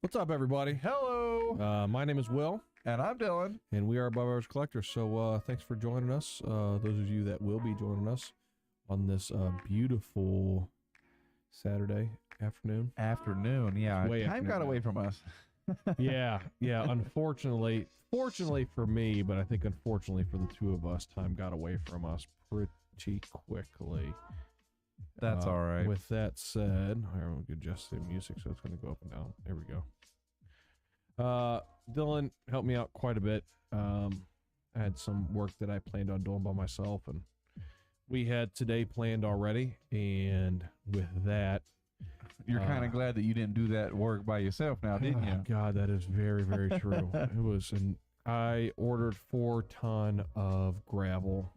What's up, everybody? Hello. My name is Will, And I'm Dylan. and we are Above Average Collectors. So thanks for joining us. Those of you that will be joining us on this beautiful Saturday afternoon. Afternoon, yeah. Way Time afternoon got now. away from us. Yeah. Unfortunately, fortunately for me, but I think unfortunately for the two of us, time got away from us pretty quickly. That's all right. With that said, I'm gonna adjust the music so it's gonna go up and down. There we go. Dylan helped me out quite a bit. I had some work that I planned on doing by myself, and we had today planned already. And with that, You're kind of glad that you didn't do that work by yourself now, didn't you? God, that is very, very true. It was, and I ordered 4 ton of gravel,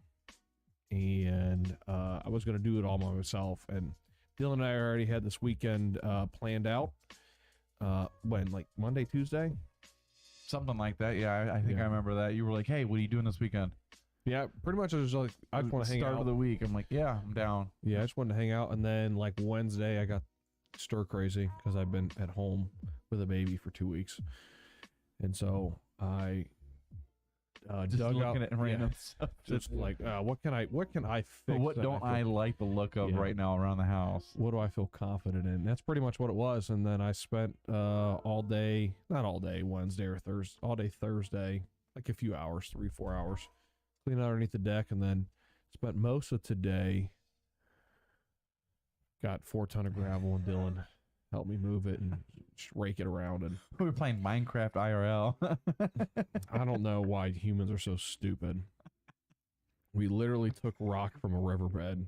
and I was going to do it all by myself. And Dylan and I already had this weekend planned out. When, like Monday, Tuesday? Something like that. Yeah, I think I remember that. You were like, hey, what are you doing this weekend? Yeah, pretty much. I was like, I just want to hang out. Start of the week. I'm like, yeah, I'm down. Yeah, I just wanted to hang out. And then, like, Wednesday, I got stir crazy because I've been at home with a baby for 2 weeks. And so I Just dug looking out at random stuff. just like, what can I fix? What that don't feel- I like the look of right now around the house? What do I feel confident in? That's pretty much what it was. And then I spent all day, not all day, Wednesday or Thursday, all day Thursday, like a few hours, 3-4 hours, cleaning out underneath the deck, and then spent most of today. Got 4 ton of gravel, and Dylan helped me move it and just rake it around. And We were playing Minecraft IRL. I don't know why humans are so stupid. We literally took rock from a riverbed,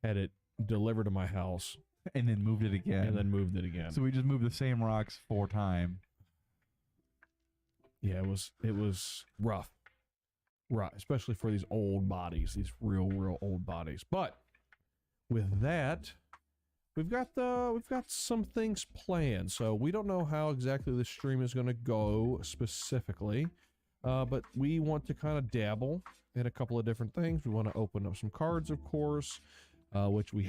had it delivered to my house, and then moved it again. and then moved it again. So we just moved the same rocks 4 times. Yeah, it was rough, especially for these old bodies, these real old bodies. But with that, we've got some things planned. So we don't know how exactly the stream is going to go specifically, but we want to kind of dabble in a couple of different things. We want to open up some cards, of course, which I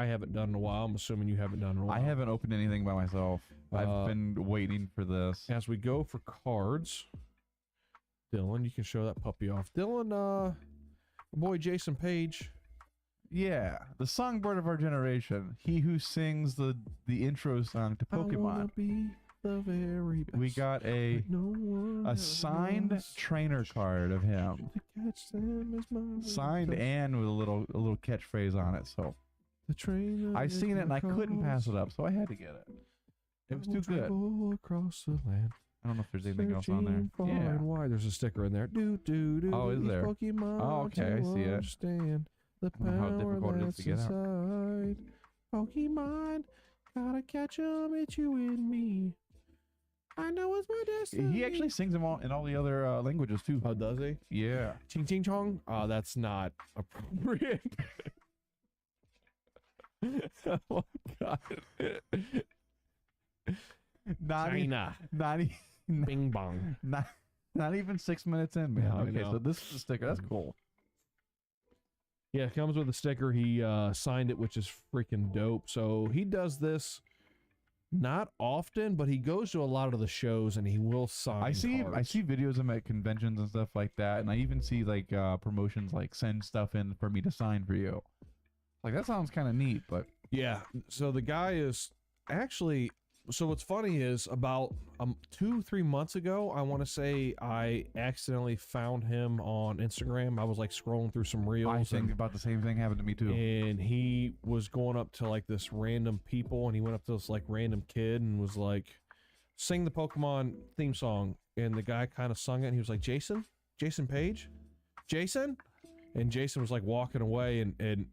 haven't done in a while. I'm assuming you haven't done in a while. I haven't opened anything by myself. I've been waiting for this. As we go for cards, Dylan, you can show that puppy off. Dylan, boy Jason Page. Yeah, the songbird of our generation. He who sings the intro song to I wanna Pokemon. be the very best. We got a like no one a else. signed trainer card of him. To catch them is my Signed weakness. and with a little catchphrase on it. So The train I is seen it and my I couldn't pass cause. it up, so I had to get it. It was I will too good. travel across the land. I don't know if there's anything else on Searching far there. Yeah. and wide. There's a sticker in there. Do. Oh, is each there? Pokemon Oh, okay, I to see it. understand the I don't know how power difficult it is that's to get out. inside. Pokemon, gotta catch 'em, it's you and me. I know it's my destiny. He actually sings them all in all the other languages too. Oh, does he? Yeah. Ching ching chong? Oh, that's not appropriate. Oh my god. Not China. not Bing bong. not even 6 minutes in, man. Yeah, I Okay, know. so this is the sticker. That's cool. Yeah, it comes with a sticker. He signed it, which is freaking dope. So he does this not often, but he goes to a lot of the shows and he will sign I see cards. videos of him at conventions and stuff like that, and I even see like promotions like send stuff in for me to sign for you. Like that sounds kind of neat, but Yeah, so the guy is actually, so what's funny is about 2-3 months ago, I want to say I accidentally found him on Instagram. I was like scrolling through some reels. I think about the same thing happened to me too. And he was going up to like this random people, and he went up to this like random kid and was like, sing the Pokemon theme song. And the guy kind of sung it, and he was like, Jason Page, Jason? And Jason was like walking away, and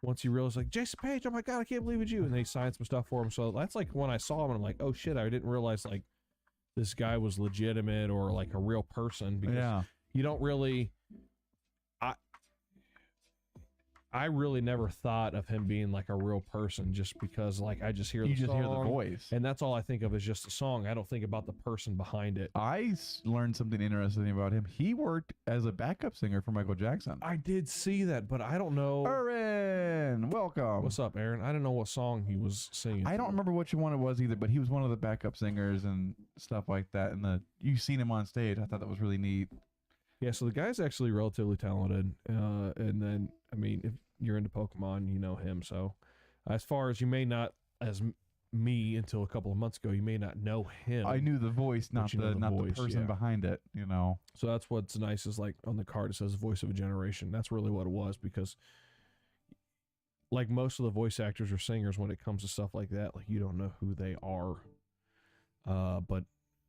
once he realized, like, Jason Page, oh my god, I can't believe it's you. And they signed some stuff for him. So that's like when I saw him, and I'm like, oh shit, I didn't realize like this guy was legitimate or like a real person, because Yeah. you don't really, I really never thought of him being like a real person, just because like I just hear You the just song, hear the voice. and that's all I think of is just a song. I don't think about the person behind it. Learned something interesting about him. He worked as a backup singer for Michael Jackson. I did see that, but I don't know. Aaron, welcome. What's up, Aaron? I don't know what song he was singing. I don't remember which one it was either, but he was one of the backup singers and stuff like that. And you've seen him on stage. I thought that was really neat. Yeah, so the guy's actually relatively talented. And then, I mean, if you're into Pokemon, you know him. So as far as you may not, as me until a couple of months ago, you may not know him. I knew the voice, not you know the the not voice, the person yeah. behind it. You know. So that's what's nice is like on the card it says voice of a generation. That's really what it was, because like most of the voice actors or singers, when it comes to stuff like that, like you don't know who they are. But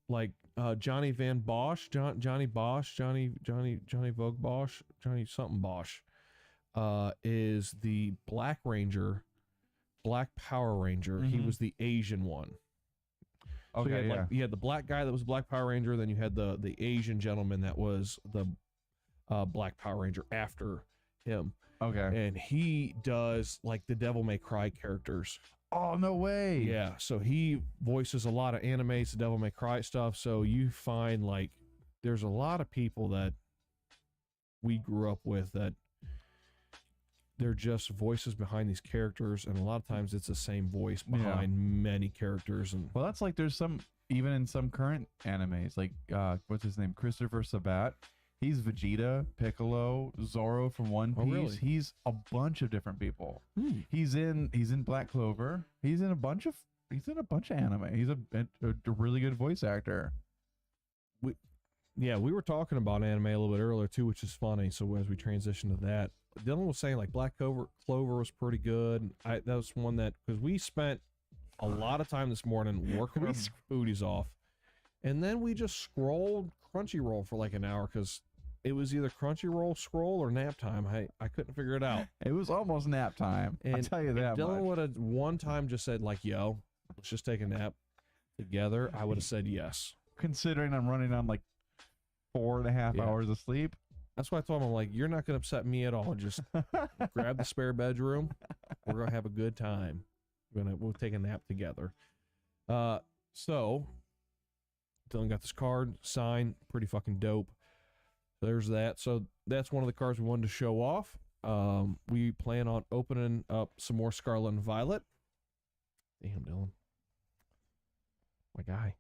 like Johnny Van Bosch, Johnny Bosch, Johnny Vogue Bosch, Johnny something Bosch, is the Black Ranger, Black Power Ranger. He was the Asian one. So Okay, you had, you had the black guy that was Black Power Ranger, then you had the Asian gentleman that was the Black Power Ranger after him. Okay. And he does like the Devil May Cry characters. Oh, no way. Yeah, so he voices a lot of animes, the Devil May Cry stuff. So you find like there's a lot of people that we grew up with that they're just voices behind these characters, and a lot of times it's the same voice behind many characters. And Well, that's like there's some, even in some current animes, like what's his name, Christopher Sabat. He's Vegeta, Piccolo, Zoro from One Piece. really? He's a bunch of different people. He's in Black Clover. He's in a bunch of anime. He's a really good voice actor. Yeah, we were talking about anime a little bit earlier too, which is funny. So as we transition to that, Dylan was saying like Black Clover was pretty good. That was one that, because we spent a lot of time this morning working our booties off, and then we just scrolled Crunchyroll for like an hour because it was either Crunchyroll scroll or nap time. I couldn't figure it out. It was almost nap time. I'll tell you that Dylan much. would have one time just said like, "Yo, let's just take a nap together." I would have said yes. Considering I'm running on like 4.5 hours of sleep. That's why I told him, I'm like, you're not going to upset me at all. Just grab the spare bedroom. We're going to have a good time. We'll take a nap together. So Dylan got this card signed, pretty fucking dope. There's that. So that's one of the cards we wanted to show off. We plan on opening up some more Scarlet and Violet. Damn, Dylan. My guy.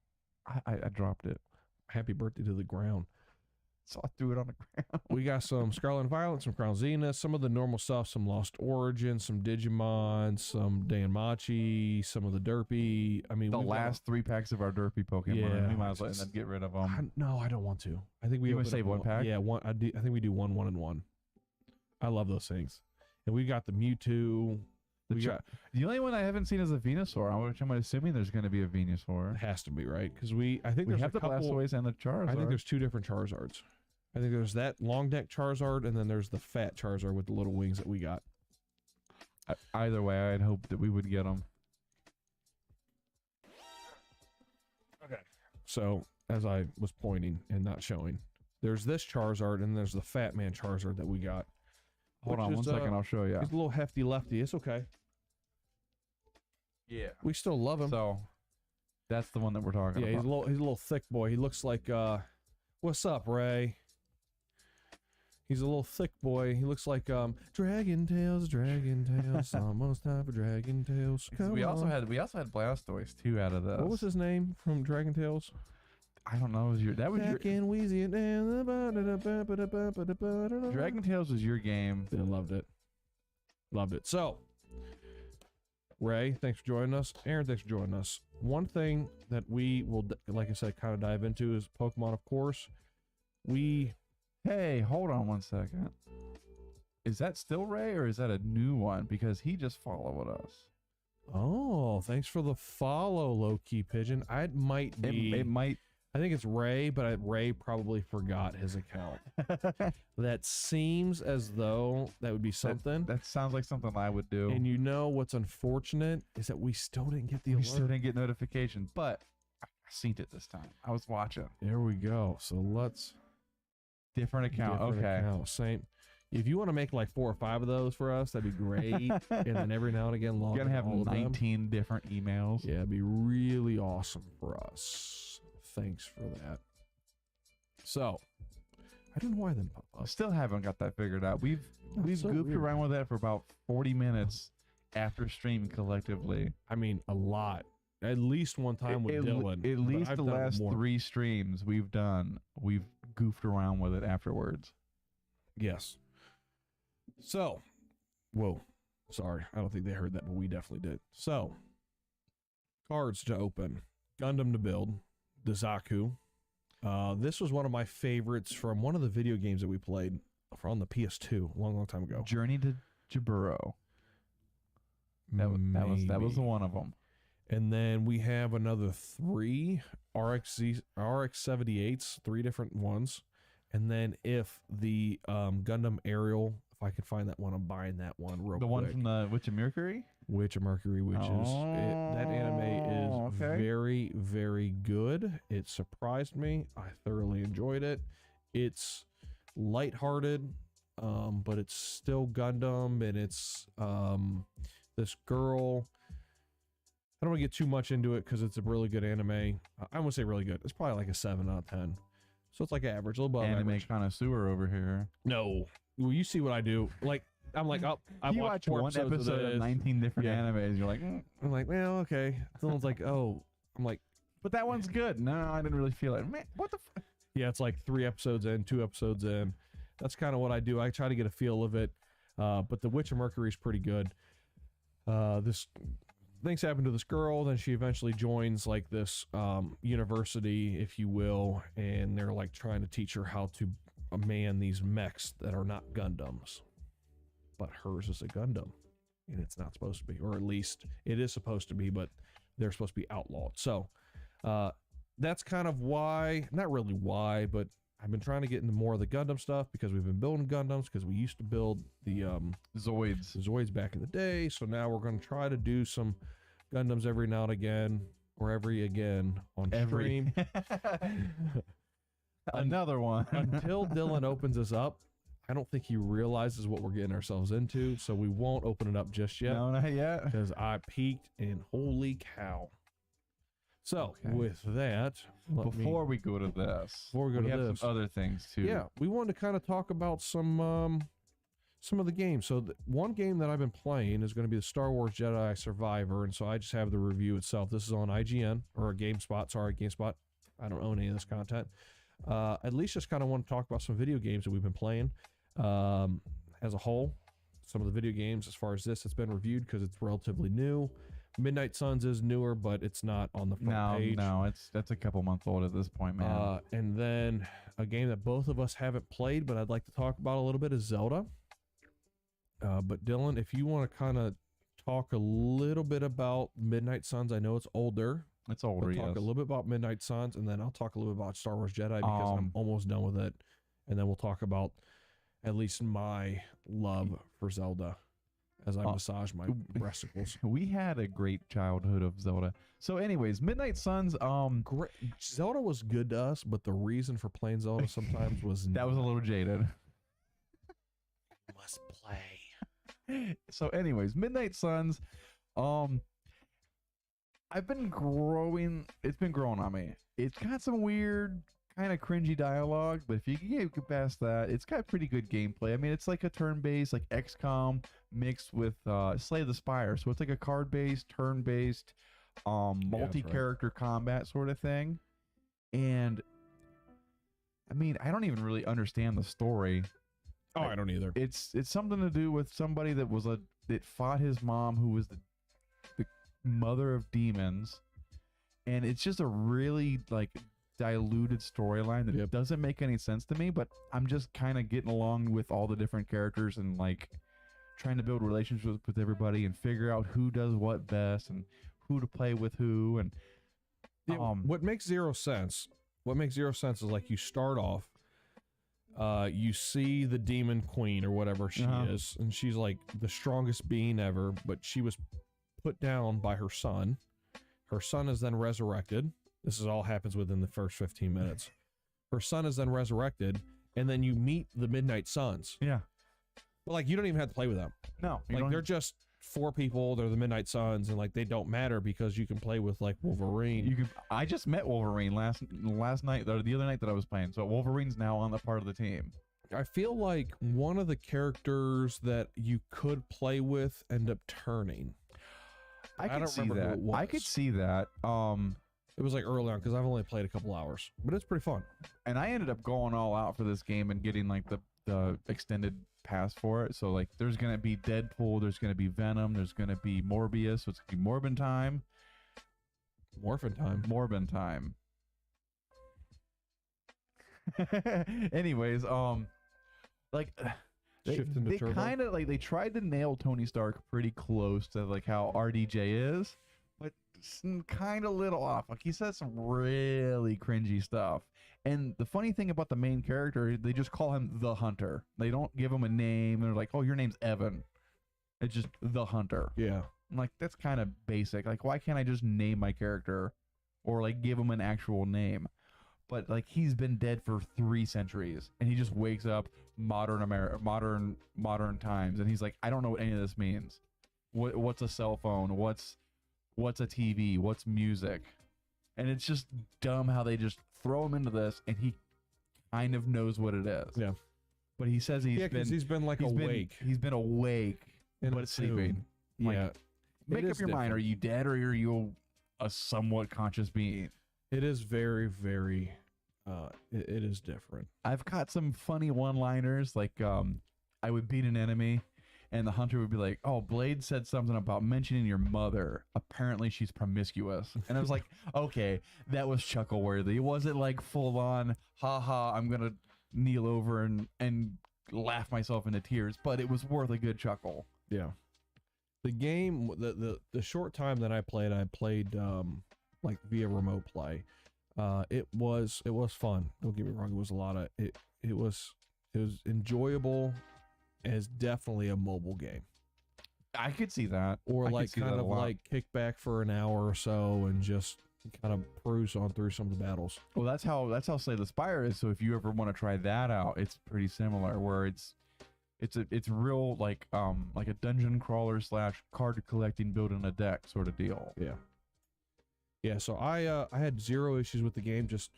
I dropped it. Happy birthday to the ground. So I threw it on the ground. We got some Scarlet and Violet, some Crown Zenith, some of the normal stuff, some Lost Origin, some Digimon, some Danmachi, some of the Derpy. I mean, The last 3 packs of our Derpy Pokemon. Yeah. We might as well and then get rid of them. No, I don't want to. I think we You wanna open save up one pack? Yeah, one. I think we do one, and one. I love those things. And we got the Mewtwo. The only one I haven't seen is a Venusaur, which I'm assuming there's going to be a Venusaur. It has to be, right? Because I think We there's have the a couple. Blastoise and the Charizard. I think there's 2 different Charizards. I think there's that long neck Charizard, and then there's the fat Charizard with the little wings that we got. Either way, I'd hope that we would get them. Okay. So, as I was pointing and not showing, there's this Charizard, and there's the Fat Man Charizard that we got. Hold on 1 second, I'll show you. He's a little hefty lefty. It's okay. Yeah. We still love him. So, that's the one that we're talking Yeah, about. he's a little thick boy. He looks like, what's up, Ray? He's a little thick boy. He looks like Dragon Tales, almost time for Dragon Tales. We also had Blastoise too out of this. What was his name from Dragon Tales? I don't know. That was your Dragon Tales was your game. I loved it. Loved it. So, Ray, thanks for joining us. Aaron, thanks for joining us. One thing that we will, like I said, kind of dive into is Pokemon, of course. Hey, hold on 1 second. Is that still Ray or is that a new one? Because he just followed us. Oh, thanks for the follow, low-key pigeon. It might be. It might. I think it's Ray, but Ray probably forgot his account. That seems as though that would be something. That sounds like something I would do. And you know what's unfortunate is that we still didn't get the alert. We still didn't get notification, but I seen it this time. I was watching. There we go. So let's different account. different Okay. account. Same. If you want to make like 4 or 5 of those for us, that'd be great. And then every now and again, log You're gonna have all of them. 19 different emails. Yeah, it'd be really awesome for us. Thanks for that. So, I don't know why I didn't pop I up. still haven't got that figured out. We've so goofed weird. around with that for about 40 minutes after streaming collectively. I mean, a lot. At least one time with Dylan. At but least I've the done last more. 3 streams we've goofed around with it afterwards. Yes. So, whoa. Sorry. I don't think they heard that, but we definitely did. So, cards to open. Gundam to build. The Zaku. This was one of my favorites from one of the video games that we played on the PS2 a long, long time ago. Journey to Jaburo. That was one of them. And then we have another 3 RX-78s, 3 different ones. And then if the Gundam Aerial, if I can find that one, I'm buying that one real quick. The one from the Witch of Mercury? Witch of Mercury, which that anime is very, very good. It surprised me. I thoroughly enjoyed it. It's lighthearted, but it's still Gundam, and it's this girl. I don't want to get too much into it because it's a really good anime. I won't say really good. It's probably like a 7 out of 10. So it's like average, a little above Anime average. connoisseur over here. No. Well, you see what I do. Like, I'm like, oh, I You watched watch 4 one episode of this. 19 different Yeah. animes. You're like, I'm like, well, okay. Someone's like, oh. I'm like, but that one's good. No, I didn't really feel it. Man, what the? yeah, it's like 3 episodes in, 2 episodes in. That's kind of what I do. I try to get a feel of it. But the Witch of Mercury is pretty good. This things happen to this girl, then she eventually joins like this university, if you will, and they're like trying to teach her how to man these mechs that are not Gundams. But hers is a Gundam, and it's not supposed to be, or at least it is supposed to be, but they're supposed to be outlawed. So that's kind of why, not really why, but I've been trying to get into more of the Gundam stuff because we've been building Gundams because we used to build the Zoids back in the day. So now we're going to try to do some Gundams every now and again, or every again on stream. Another one. Until Dylan opens us up, I don't think he realizes what we're getting ourselves into. So we won't open it up just yet. No, not yet. Because I peeked and holy cow. So with that, before we go to this, we have this, some other things too. Yeah, we wanted to kind of talk about some of the games. So one game that I've been playing is going to be the Star Wars Jedi Survivor, and so I just have the review itself. This is on IGN or GameSpot. Sorry, GameSpot. I don't own any of this content. At least just kind of want to talk about some video games that we've been playing as a whole. Some of the video games, as far as this, it's been reviewed because it's relatively new. Midnight Suns is newer, but it's not on the front page. No, that's a couple months old at this point, man. And then a game that both of us haven't played, but I'd like to talk about a little bit is Zelda. But Dylan, if you want to kind of talk a little bit about Midnight Suns, I know it's older. It's older, Talk a little bit about Midnight Suns, and then I'll talk a little bit about Star Wars Jedi because I'm almost done with it. And then we'll talk about at least my love for Zelda as I massage my breasticles. We had a great childhood of Zelda. So anyways, Midnight Suns, Great. Zelda was good to us, but the reason for playing Zelda sometimes was that was a little jaded. Must play. So anyways, Midnight Suns, I've been growing, it's been growing on me. It's got some weird kind of cringy dialogue, but if you can get past that, it's got pretty good gameplay. I mean, it's like a turn-based, like XCOM mixed with Slay the Spire. So it's like a card-based, turn-based, multi-character combat sort of thing. And I mean, I don't even really understand the story. Oh, I don't either. It's something to do with somebody that fought his mom, who was the mother of demons, and it's just a really like diluted storyline that doesn't make any sense to me, but I'm just kind of getting along with all the different characters and like trying to build relationships with everybody and figure out who does what best and who to play with who. And what makes zero sense is like you start off, you see the demon queen or whatever she is, and she's like the strongest being ever, but she was put down by her son. Her son is then resurrected. This all happens within the first 15 minutes. Her son is then resurrected, and then you meet the Midnight Suns. Yeah. But like, you don't even have to play with them. No, you Like, don't they're just 4 people. They're the Midnight Suns, and like they don't matter because you can play with like Wolverine. you can. I just met Wolverine last night, or the other night that I was playing. So Wolverine's now on the part of the team. I feel like one of the characters that you could play with end up turning. I don't could see remember who that. it was. I could see that. It was like early on because I've only played a couple hours, but it's pretty fun. And I ended up going all out for this game and getting like the extended pass for it. So like, there's gonna be Deadpool, there's gonna be Venom, there's gonna be Morbius. So it's gonna be Morbin time. Morphin time. Morbin time. Anyways, like Shift into they turbo. kind of like they tried to nail Tony Stark pretty close to like how RDJ is, but kind of little off. Like, he says some really cringy stuff. And the funny thing about the main character, they just call him the Hunter. They don't give him a name. They're like, oh, your name's Evan. It's just the Hunter. Yeah. I'm like, that's kind of basic. Like, why can't I just name my character or like give him an actual name? But like, he's been dead for 3 centuries, and he just wakes up modern times, and he's like, I don't know what any of this means. What's a cell phone? What's a TV? What's music? And it's just dumb how they just throw him into this, and he kind of knows what it is. Yeah. But he says he's been like awake. He's been awake, in but a sleeping. tomb. Like, Yeah. Make It up is your mind. different. Are you dead, or are you a somewhat conscious being? It is very, very. It is different. I've caught some funny one-liners, like I would beat an enemy, and the hunter would be like, "Oh, Blade said something about mentioning your mother. Apparently, she's promiscuous." And I was like, "Okay, that was chuckle-worthy. It wasn't like full-on, haha, I'm gonna kneel over and laugh myself into tears, but it was worth a good chuckle." Yeah. The game, the short time that I played like via remote play. It was fun. Don't get me wrong. It was a lot of it. It was enjoyable as definitely a mobile game, I could see that. or I could like see kind that a of lot. like kick back for an hour or so and just kind of cruise on through some of the battles. Well, that's how Slay the Spire is. So if you ever want to try that out, it's pretty similar. Where it's real like a dungeon crawler / card collecting, building a deck sort of deal. Yeah. Yeah. So I had 0 issues with the game. Just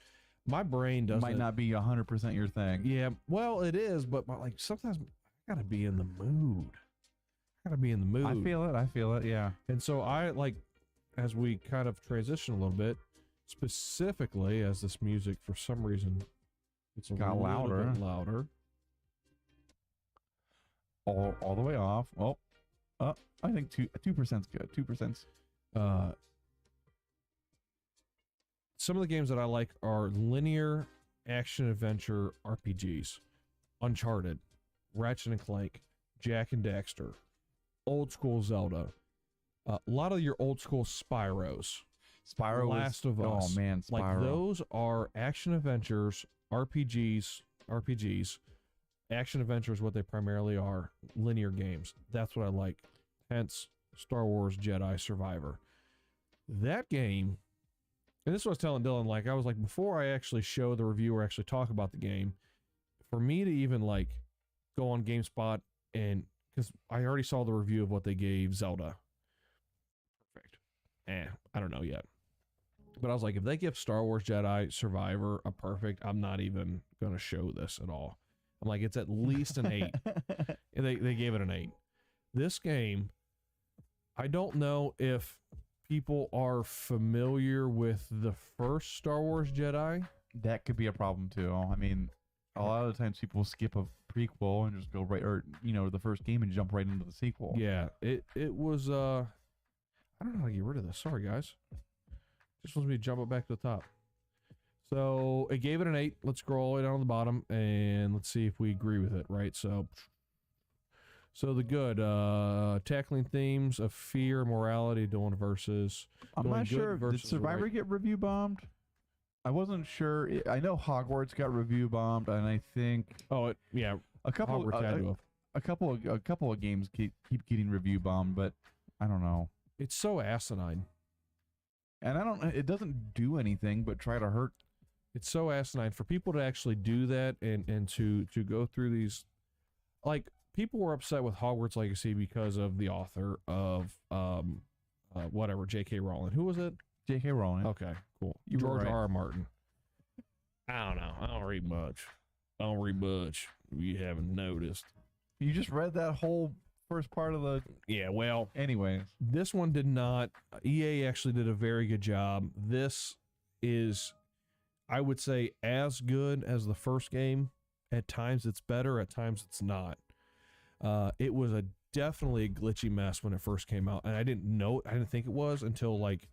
my brain It doesn't. might not be 100% your thing. Yeah. Well, it is, but like sometimes I gotta be in the mood. I gotta be in the mood. I feel it. Yeah. And so I like, as we kind of transition a little bit, specifically as this music for some reason it's a Got little louder. bit louder. All the way off. Well, I think 2%'s good. 2%'s. Some of the games that I like are linear action adventure RPGs, Uncharted, Ratchet and Clank, Jack and Daxter, old school Zelda, a lot of your old school Spyros. Spyro Last was, of Us. Oh man, Spyro. Like those are action adventures, RPGs. Action adventures, what they primarily are, linear games. That's what I like. Hence, Star Wars Jedi Survivor. That game, and this is what I was telling Dylan, like I was like, before I actually show the review or actually talk about the game, for me to even like go on GameSpot and, because I already saw the review of what they gave Zelda. Perfect. I don't know yet. But I was like, if they give Star Wars Jedi Survivor a perfect, I'm not even going to show this at all. I'm like, it's at least an 8. And they gave it an 8. This game, I don't know if people are familiar with the first Star Wars Jedi. That could be a problem too. I mean, a lot of the times people skip a prequel and just go right, or the first game and jump right into the sequel. Yeah, it was I don't know how to get rid of this. Sorry guys. Just wants me to jump it back to the top. So it gave it an 8. Let's scroll all the way down to the bottom and let's see if we agree with it, right? So the good, tackling themes of fear, morality, doing versus. I'm doing not good sure. Did versus Survivor right. get review bombed? I wasn't sure. I know Hogwarts got review bombed, and I think Oh, yeah. a couple Hogwarts had to have. a couple of games keep getting review bombed, but I don't know. It's so asinine. And I don't. It doesn't do anything but try to hurt. It's so asinine for people to actually do that and to go through these, like people were upset with Hogwarts Legacy because of the author of whatever, J.K. Rowling. Who was it? J.K. Rowling. Okay, cool. You were George right. R. Martin. I don't know. I don't read much. If you haven't noticed. You just read that whole first part of the. Yeah, well, Anyways, this one did not. EA actually did a very good job. This is, I would say, as good as the first game. At times it's better, at times it's not. It was definitely a glitchy mess when it first came out, and I didn't think it was until like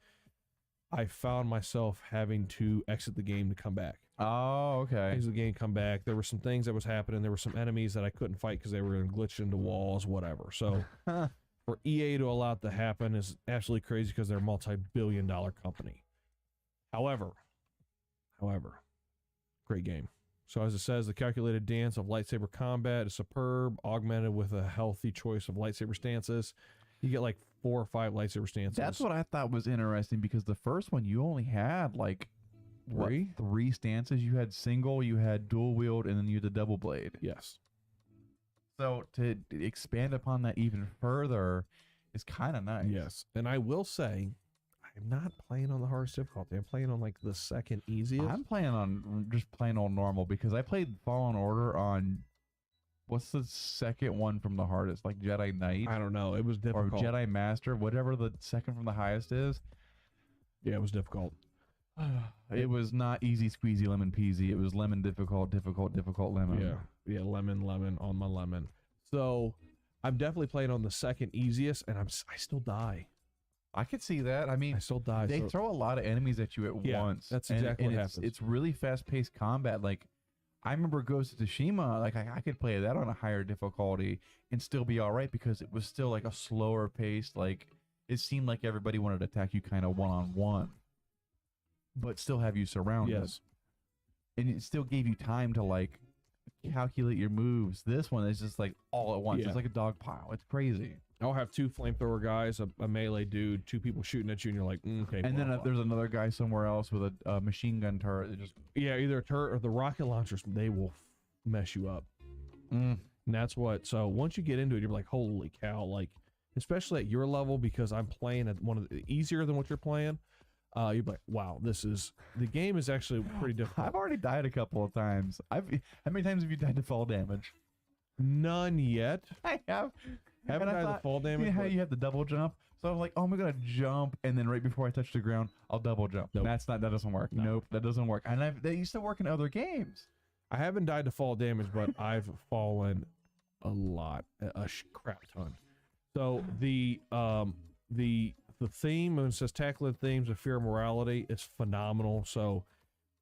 I found myself having to exit the game to come back. oh, okay. Exit the game, come back. There were some things that was happening. There were some enemies that I couldn't fight because they were glitched into walls, whatever. So for EA to allow it to happen is absolutely crazy because they're a multi-billion-dollar company. However, great game. So as it says, the calculated dance of lightsaber combat is superb, augmented with a healthy choice of lightsaber stances. You get like 4 or 5 lightsaber stances. That's what I thought was interesting because the first one you only had like three stances. You had single, you had dual wield, and then you had the double blade. Yes. So to expand upon that even further is kind of nice. Yes. And I will say, I'm not playing on the hardest difficulty. I'm playing on like the second easiest. I'm playing on just plain old normal because I played Fallen Order on what's the second one from the hardest, like Jedi Knight I don't know. It was or difficult. Jedi Master, whatever the second from the highest is. Yeah, it was difficult. It was not easy squeezy lemon peasy. It was lemon difficult lemon. Yeah, lemon on my lemon. So I'm definitely playing on the second easiest, and I still die. I could see that. I mean, I still die. they so throw a lot of enemies at you at Yeah, once. that's exactly what happens. It's really fast-paced combat. Like, I remember Ghost of Tsushima, like, I could play that on a higher difficulty and still be all right because it was still, like, a slower pace. Like, it seemed like everybody wanted to attack you kind of one-on-one, but still have you surrounded. yes. And it still gave you time to, like, calculate your moves. This one is just, like, all at once. Yeah. It's like a dog pile. It's crazy. I'll have 2 flamethrower guys, a melee dude, 2 people shooting at you, and you're like, okay. And blah, then blah. there's another guy somewhere else with a machine gun turret that just Yeah, either a turret or the rocket launchers, they will mess you up. And that's what, so once you get into it, you're like, holy cow, like, especially at your level, because I'm playing at one of the easier than what you're playing, you're like, wow, the game is actually pretty difficult. I've already died a couple of times. How many times have you died to fall damage? None yet. I have. Haven't And I died to thought, fall You damage. know how but- you have the double jump? So I'm like, oh, I'm gonna jump, and then right before I touch the ground, I'll double jump. Nope. That doesn't work. No. Nope, that doesn't work. And they used to work in other games. I haven't died to fall damage, but I've fallen a lot, a crap ton. So the theme, when it says tackling themes of fear and morality, is phenomenal. So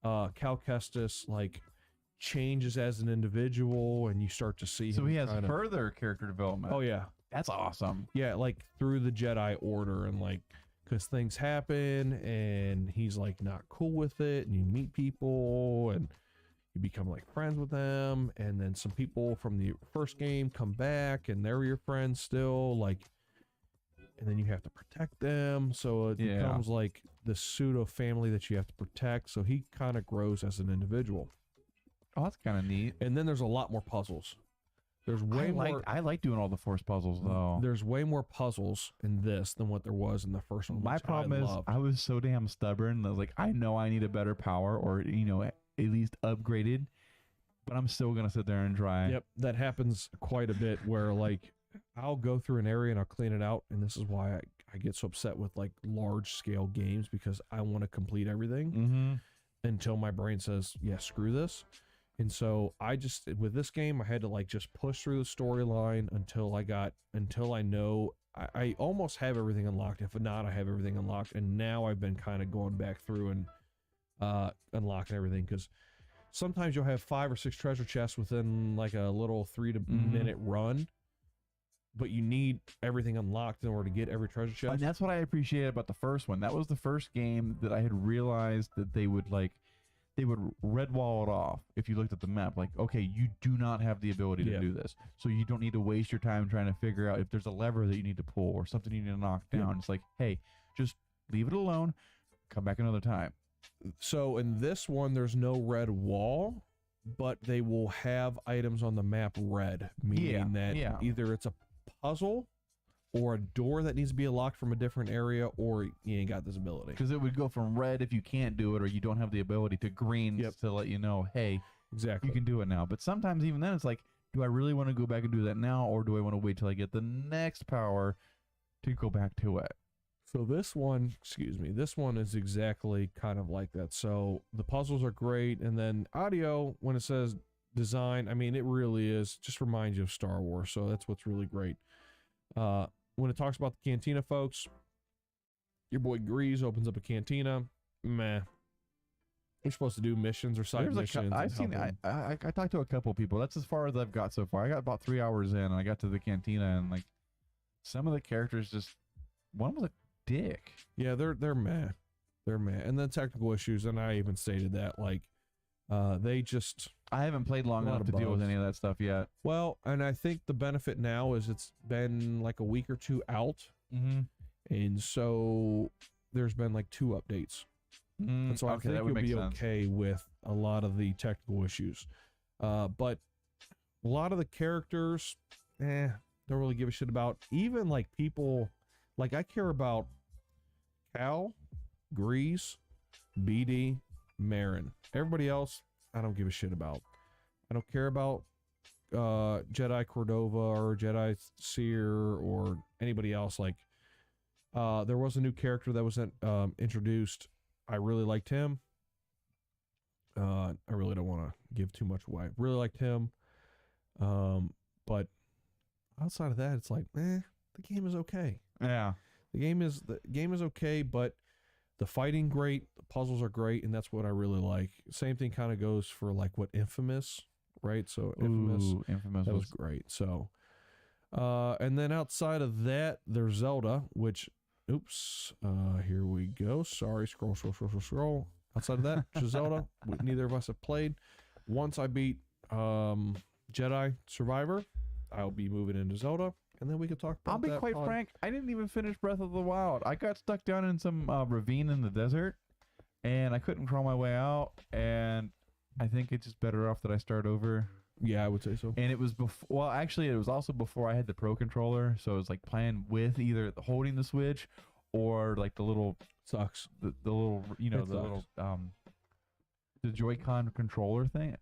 Cal Kestis like changes as an individual, and you start to see So him he has kind of- further character development. Oh yeah, That's awesome. yeah, like through the Jedi Order, and like because things happen, and he's like not cool with it, and you meet people, and you become like friends with them, and then some people from the first game come back, and they're your friends still, like, and then you have to protect them, so it Yeah. becomes like the pseudo family that you have to protect. So he kind of grows as an individual, Oh, that's kind of neat. and then there's a lot more puzzles. There's way more. I like doing all the force puzzles though. There's way more puzzles in this than what there was in the first one. My which problem I is loved. I was so damn stubborn. I was like, I know I need a better power, or at least upgraded, but I'm still gonna sit there and try. Yep, that happens quite a bit where like I'll go through an area and I'll clean it out, and this is why I get so upset with like large scale games, because I want to complete everything Mm-hmm. until my brain says, yeah, screw this. And so with this game, I had to like just push through the storyline until I know I almost have everything unlocked. If not, I have everything unlocked. And now I've been kind of going back through and unlocking everything, because sometimes you'll have 5 or 6 treasure chests within like a little 3-minute run, but you need everything unlocked in order to get every treasure chest. And that's what I appreciated about the first one. That was the first game that I had realized that they would red wall it off if you looked at the map. Like, okay, you do not have the ability to Yeah. do this, so you don't need to waste your time trying to figure out if there's a lever that you need to pull or something you need to knock Yeah. down. It's like, hey, just leave it alone, come back another time. So in this one, there's no red wall. but they will have items on the map red, meaning that either it's a puzzle or a door that needs to be unlocked from a different area, or you ain't got this ability. Because it would go from red if you can't do it or you don't have the ability to green to let you know, hey, exactly, you can do it now. But sometimes even then it's like, do I really want to go back and do that now, or do I want to wait till I get the next power to go back to it? So this one, this one is exactly kind of like that. So the puzzles are great, and then audio, when it says design, I mean, it really is, just reminds you of Star Wars, so that's what's really great. When it talks about the cantina, folks, your boy Grease opens up a cantina. Meh. You're supposed to do missions or side missions. I talked to a couple people. That's as far as I've got so far. I got about 3 hours in, and I got to the cantina, and like some of the characters just, one was a dick. Yeah, they're meh. They're meh. And then technical issues, and I even stated that, like, they just... I haven't played long enough to deal with any of that stuff yet. Well, and I think the benefit now is it's been like a week or two out. And so there's been like 2 updates. And so I think you'll be okay with a lot of the technical issues. But a lot of the characters, don't really give a shit about. Even like people, like I care about Cal, Grease, BD, Marin. Everybody else, I don't give a shit about. I don't care about Jedi Cordova or Jedi Seer or anybody else. Like, there was a new character that was introduced. I really liked him. I really don't want to give too much away. Really liked him. But outside of that, it's like, the game is okay. Yeah. The game is okay, but the fighting great, the puzzles are great, and that's what I really like. Same thing kind of goes for like what Infamous, right? So Infamous that was great. So and then outside of that, there's Zelda, which here we go. Sorry, scroll. Outside of that, Zelda, neither of us have played. Once I beat Jedi Survivor, I'll be moving into Zelda. And then we could talk about I'll be quite frank, I didn't even finish Breath of the Wild. I got stuck down in some ravine in the desert, and I couldn't crawl my way out, and I think it's just better off that I start over. Yeah, I would say so. And it was before, well, actually, it was also before I had the Pro Controller, so it was like playing with either holding the Switch or like the little... Sucks. The little, you know, little, the Joy-Con controller thing.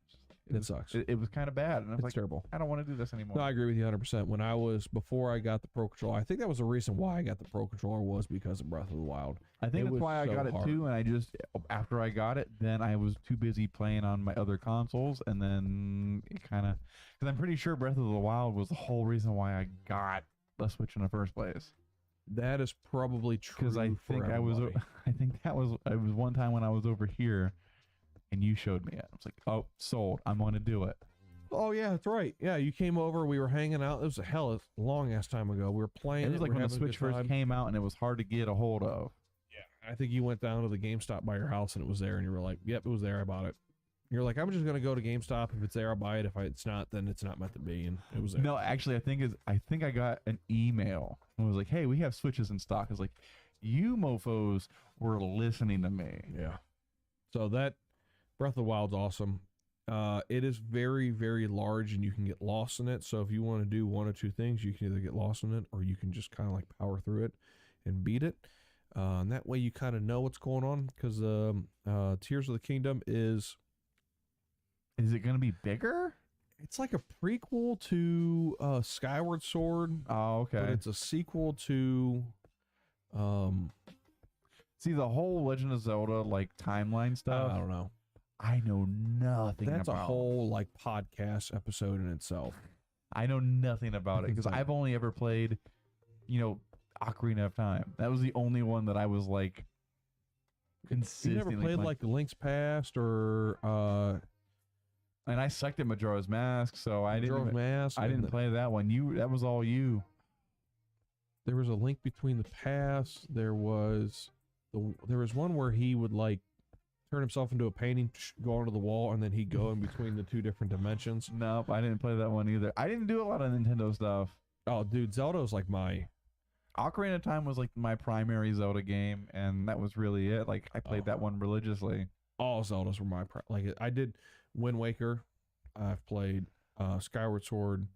It sucks. It was kind of bad. And I was like, terrible. I don't want to do this anymore. No, I agree with you 100%. Before I got the Pro Controller, I think that was the reason why I got the Pro Controller was because of Breath of the Wild. I think that's why I got it too, and I just, after I got it, then I was too busy playing on my other consoles, and then it kind of, because I'm pretty sure Breath of the Wild was the whole reason why I got the Switch in the first place. That is probably true. Because I think I think that was, it was one time when I was over here, and you showed me it. I was like, oh, sold. I'm going to do it. Oh, yeah, that's right. Yeah, you came over. We were hanging out. It was a long-ass time ago. We were playing. It was like when the Switch first came out, and it was hard to get a hold of. Yeah, I think you went down to the GameStop by your house, and it was there, and you were like, yep, it was there. I bought it. You're like, I'm just going to go to GameStop. If it's there, I'll buy it. If it's not, then it's not meant to be, and it was there. No, actually, I think I got an email. And it was like, hey, we have Switches in stock. I was like, you mofos were listening to me. Yeah. So that... Breath of the Wild's awesome. It is very, very large, and you can get lost in it. So if you want to do one or two things, you can either get lost in it, or you can just kind of like power through it and beat it. And that way you kind of know what's going on, because Tears of the Kingdom is... Is it going to be bigger? It's like a prequel to Skyward Sword. Oh, okay. But it's a sequel to... See, the whole Legend of Zelda, like, timeline stuff... I don't know. I know nothing about. That's a whole like podcast episode in itself. I know nothing about it because I've only ever played, Ocarina of Time. That was the only one that I was like consistently. You never played like Link's Past or and I sucked at Majora's Mask, so I didn't play that one. That was all you. There was a Link Between the Past. There was one where he would like turn himself into a painting, go onto the wall, and then he'd go in between the 2 different dimensions. Nope, I didn't play that one either. I didn't do a lot of Nintendo stuff. Oh, dude, Zelda's like my... Ocarina of Time was like my primary Zelda game, and that was really it. Like, I played that one religiously. All Zeldas were my... Like, I did Wind Waker. I've played Skyward Sword.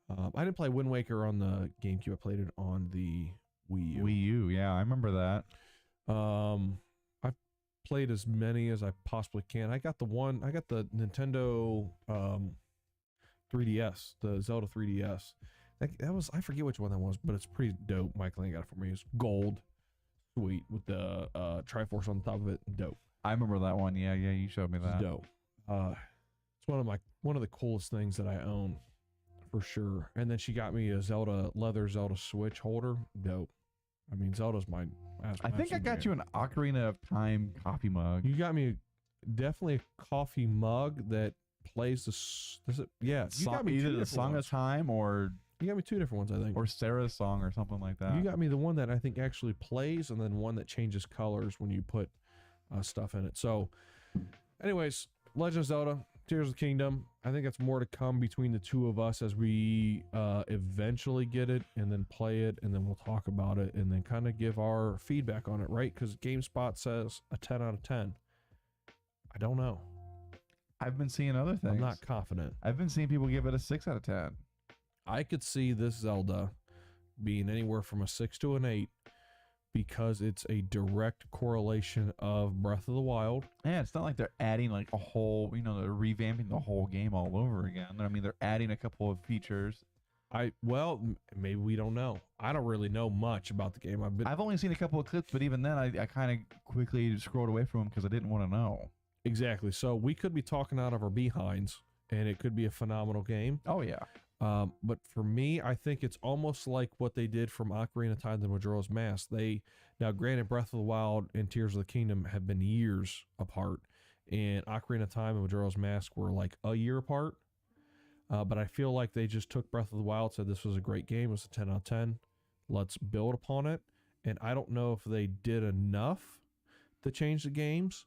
I didn't play Wind Waker on the GameCube. I played it on the Wii U. Wii U, yeah, I remember that. I've played as many as I possibly can. I got the Nintendo 3DS, the Zelda 3DS. That was, I forget which one that was, but it's pretty dope. Michael got it for me. It's gold, sweet, with the Triforce on the top of it. Dope. I remember that one. Yeah, you showed me that. It's dope. It's one of the coolest things that I own, for sure. And then she got me a leather Zelda Switch holder. Dope. I mean, Zelda's my. I think I got you an Ocarina of Time coffee mug. You got me definitely a coffee mug that plays yeah. You got me either two the different Song ones. of Time or You got me two different ones, I think. or Sarah's song or something like that. You got me the one that I think actually plays, and then one that changes colors when you put stuff in it. So, anyways, Legend of Zelda, Tears of the Kingdom. I think it's more to come between the two of us as we eventually get it and then play it, and then we'll talk about it and then kind of give our feedback on it, right? Because GameSpot says a 10 out of 10. I don't know. I've been seeing other things. I'm not confident. I've been seeing people give it a 6 out of 10. I could see this Zelda being anywhere from a 6 to an 8 because it's a direct correlation of Breath of the Wild. Yeah, it's not like they're adding like a whole, they're revamping the whole game all over again. I mean, they're adding a couple of features. Maybe we don't know. I don't really know much about the game. I've only seen a couple of clips, but even then, I kind of quickly scrolled away from them because I didn't want to know. Exactly. So we could be talking out of our behinds, and it could be a phenomenal game. Oh, yeah. But for me, I think it's almost like what they did from Ocarina of Time to Majora's Mask. Now, granted, Breath of the Wild and Tears of the Kingdom have been years apart, and Ocarina of Time and Majora's Mask were like a year apart. But I feel like they just took Breath of the Wild, said this was a great game, it was a 10 out of 10. Let's build upon it. And I don't know if they did enough to change the games,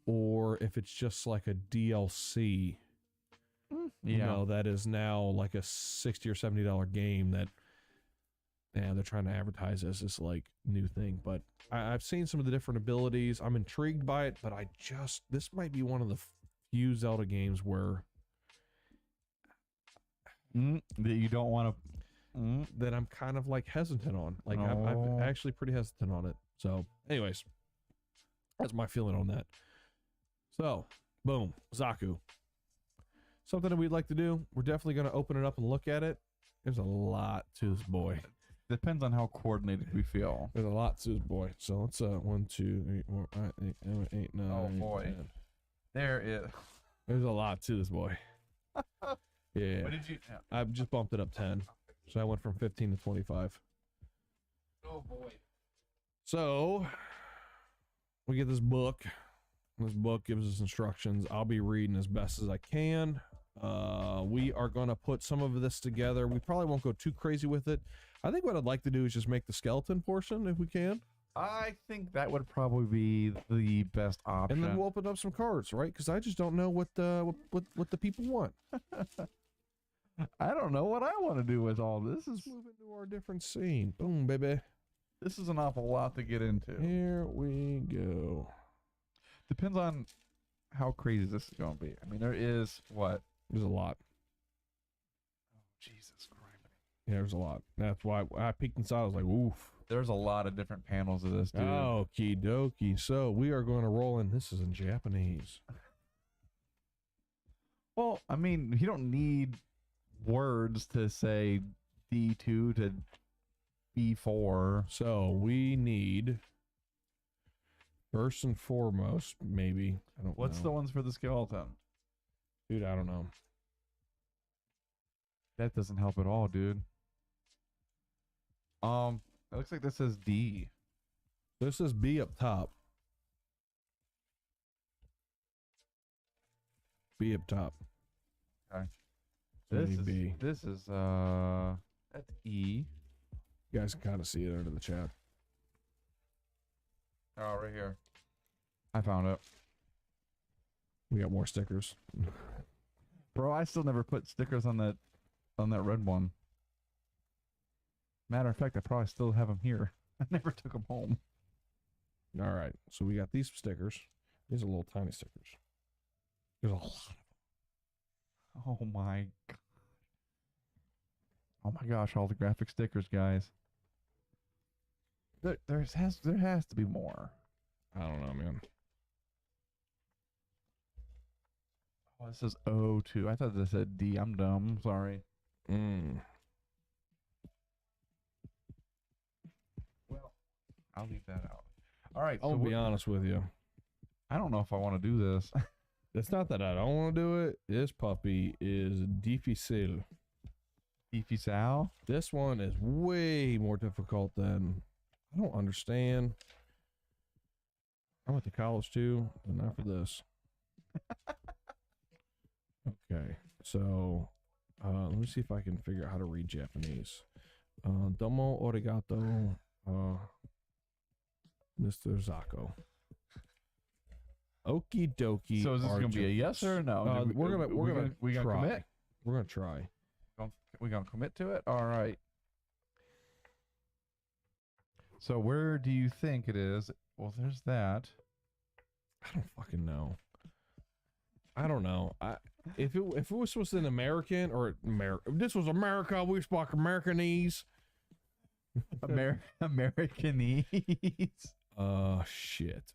or if it's just like a DLC. That is now like a $60 or $70 game that they're trying to advertise as this like new thing. But I've seen some of the different abilities. I'm intrigued by it, but this might be one of the few Zelda games where that you don't want to, that I'm kind of like hesitant on. Like I'm actually pretty hesitant on it. So anyways, that's my feeling on that. So boom, Zaku. Something that we'd like to do. We're definitely going to open it up and look at it. There's a lot to this boy. Depends on how coordinated we feel. There's a lot to this boy. So let's 1, 2, 3, 4, 5, 6, 7, 8, 9. Oh boy. 10. There is. There's a lot to this boy. Yeah. What did you? I just bumped it up 10. So I went from 15 to 25. Oh boy. So we get this book. This book gives us instructions. I'll be reading as best as I can. We are going to put some of this together. We probably won't go too crazy with it. I think what I'd like to do is just make the skeleton portion if we can. I think that would probably be the best option. And then we'll open up some cards, right? Because I just don't know what the people want. I don't know what I want to do with all this. Let's move into our different scene. Boom, baby. This is an awful lot to get into. Here we go. Depends on how crazy this is going to be. I mean, there is what? There's a lot. Oh, Jesus Christ. Yeah, there's a lot. That's why I peeked inside. I was like, oof. There's a lot of different panels of this, dude. Okie dokie. So we are going to roll in. This is in Japanese. Well, I mean, you don't need words to say D2 to B4. So we need, first and foremost, maybe. I don't know. What's the ones for the skeleton? Dude, I don't know. That doesn't help at all, dude. It looks like this says D. This is B up top. B up top. Okay. This is B. This is that's E. You guys can kind of see it under the chat. Oh, right here. I found it. We got more stickers. Bro, I still never put stickers on that red one. Matter of fact, I probably still have them here. I never took them home. All right, so we got these stickers. These are little tiny stickers. There's a lot of them. Oh my. Oh my gosh! All the graphic stickers, guys. There has to be more. I don't know, man. Oh, this is O2. I thought this said D. I'm dumb. Sorry. Mm. Well, I'll leave that out. All right. I'll so be honest with you. I don't know if I want to do this. It's not that I don't want to do it. This puppy is difficile. Beefy Sal. This one is way more difficult than I don't understand. I went to college too, but not for this. Okay, so let me see if I can figure out how to read Japanese. Domo arigato, Mr. Zako. Okie dokie. So is this gonna be a yes or a no? We're gonna try. commit. We're gonna try. We gonna commit to it. All right. So where do you think it is? Well, there's that. I don't fucking know. I don't know. If it was an American or if this was America, we spoke Americanese. Americanese. Shit.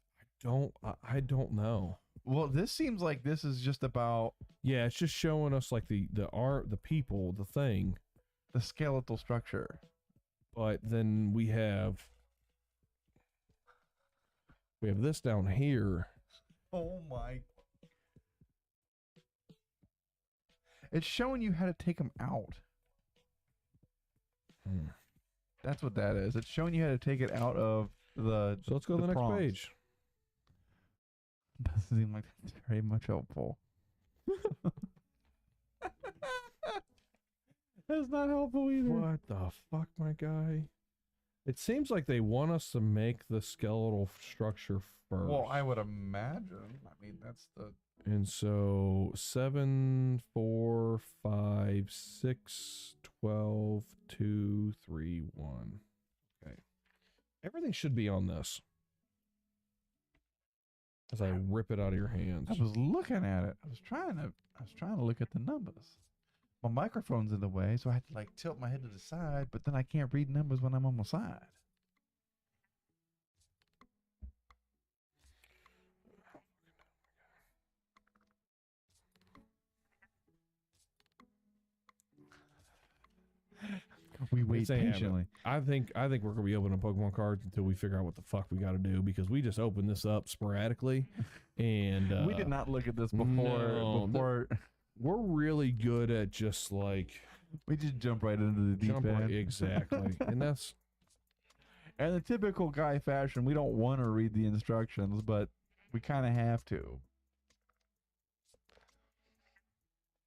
I don't know. Well, this seems like this is just about Yeah, it's just showing us like the art, the people, the thing. the skeletal structure. But then we have this down here. Oh my. It's showing you how to take them out. That's what that is. It's showing you how to take it out of the. So let's go to the next prongs. page. Doesn't seem like that's very much helpful. That's not helpful either. What the fuck, my guy? It seems like they want us to make the skeletal structure first. Well, I would imagine. I mean, that's the. And so 7, 4, 5, 6, 12, 2, 3, 1. Okay. Everything should be on this. As I rip it out of your hands. I was looking at it. I was trying to look at the numbers. My microphone's in the way, so I had to like tilt my head to the side, but then I can't read numbers when I'm on my side. We wait It's a habit. patiently. I think we're gonna be opening Pokemon cards until we figure out what the fuck we got to do, because we just opened this up sporadically, and We did not look at this before. no, Before we're really good at just like we just jump right into the deep jump end. right, exactly, and that's And the typical guy fashion, we don't want to read the instructions, but we kind of have to.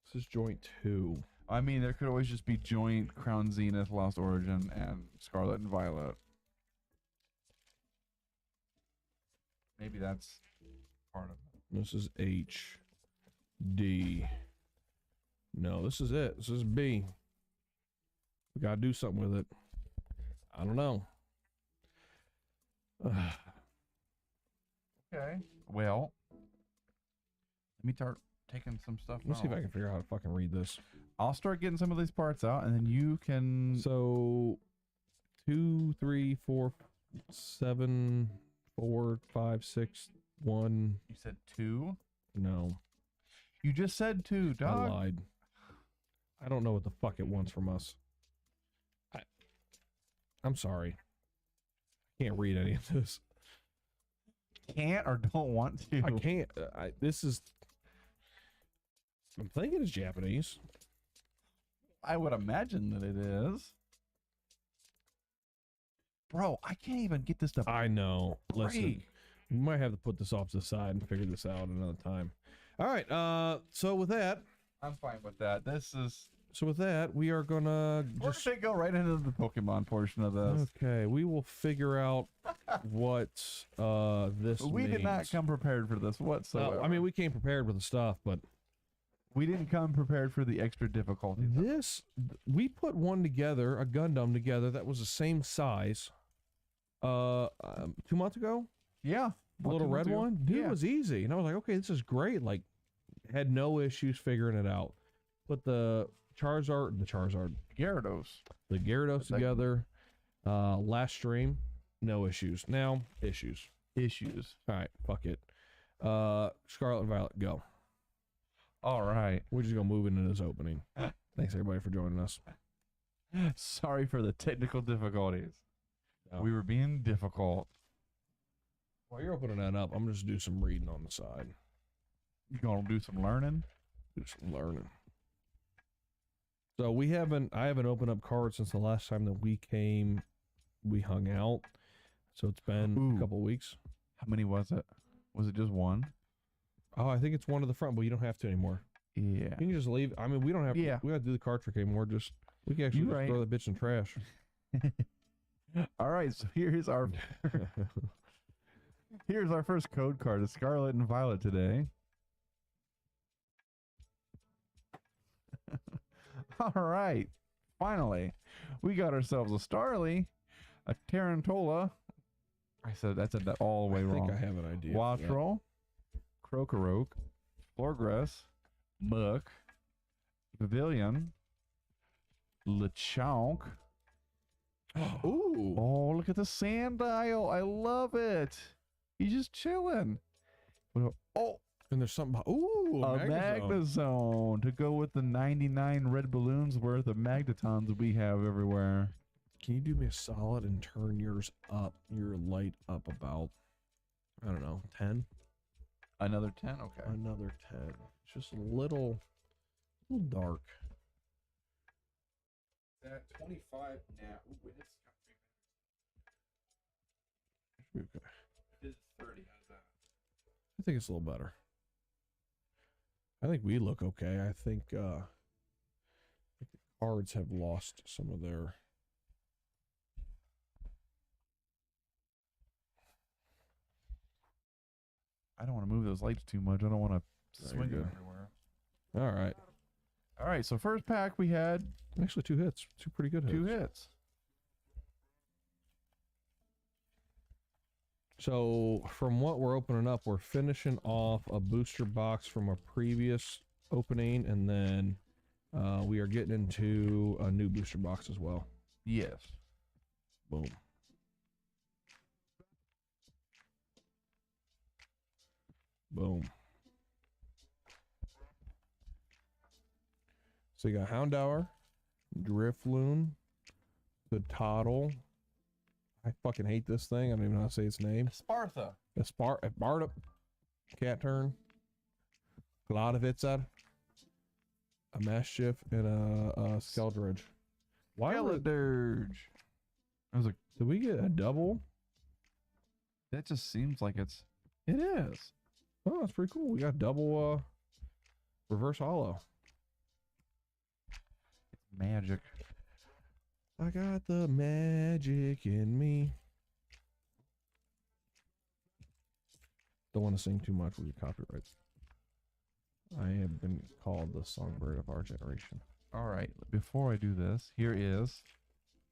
this is joint 2. I mean, there could always just be Joint, Crown Zenith, Lost Origin, and Scarlet and Violet. Maybe that's part of it. This is H, D. No, this is it. This is B. We gotta do something with it. I don't know. Okay. Well, let me start taking some stuff Let's see if out. I can figure out how to fucking read this. I'll start getting some of these parts out, and then you can. So 2, 3, 4, 7, 4, 5, 6, 1. You said 2. No, You just said 2, I dog. lied. I don't know what the fuck it wants from us. I'm sorry. I can't read any of this. Can't or don't want to. I can't. This is. I'm thinking it's Japanese. I would imagine that it is. Bro, I can't even get this to I know. Listen, break. we might have to put this off to the side and figure this out another time. All right. So with that, I'm fine with that. we are gonna We're just. gonna go right into the Pokemon portion of this. Okay, we will figure out what this. We did not means. come prepared for this whatsoever. I mean, we came prepared with the stuff, but we didn't come prepared for the extra difficulty. we put one together, a Gundam together that was the same size. 2 months ago, Yeah. the little red one, dude, Yeah. it was easy, and I was like, okay, this is great. Like, had no issues figuring it out. put the Gyarados, the Gyarados together. Last stream, no issues. Now, issues. All right, fuck it. Scarlet and Violet, go. All right. We're just gonna move into this opening. Thanks everybody for joining us. Sorry for the technical difficulties. Oh. We were being difficult. While you're opening that up, I'm just do some reading on the side. You gonna do some learning? Do some learning. So I haven't opened up cards since the last time that we hung out. So it's been a couple weeks. How many was it? Was it just one? Oh, I think it's one to the front, but you don't have to anymore. Yeah. You can just leave. I mean, we don't have to, we don't have to do the card trick anymore. We can actually just throw the bitch in trash. All right, so here's our first code card, the Scarlet and Violet today. All right, finally, we got ourselves a Starly, a Tarantola. I said that all the way wrong. I think I have an idea. Wattrel, Crocoroke, Florgrass, Muck, Pavilion, Lechonk. Ooh. Oh, look at the Sandile. I love it. He's just chilling. Oh, and there's something. Ooh, a Magnezone to go with the 99 red balloons worth of Magnetons we have everywhere. Can you do me a solid and turn your light up about, I don't know, 10? Another 10? Okay. Another 10. It's just a little dark. At 25 now. Ooh, it is Okay. It is 30. How's that? I think it's a little better. I think we look okay. I think the cards have lost some of their. I don't want to move those lights too much. I don't want to swing it everywhere. All right. All right. So first pack we had actually 2 hits. 2 pretty good hits. 2 hits. So from what we're opening up, we're finishing off a booster box from a previous opening, and then we are getting into a new booster box as well. Yes. Boom. Boom. So you got Houndour, Drifloon, the Toddle. I fucking hate this thing. I don't even know how to say its name. Spartha. Bartup. Cat Turn. Glodovitzer. A Maschiff and a Skeldridge. Skeldridge. I was like, did we get a double? That just seems like it is. Oh, that's pretty cool. We got double reverse hollow. Magic. I got the magic in me. Don't want to sing too much. We get copyrights. I have been called the songbird of our generation. All right. Before I do this, here is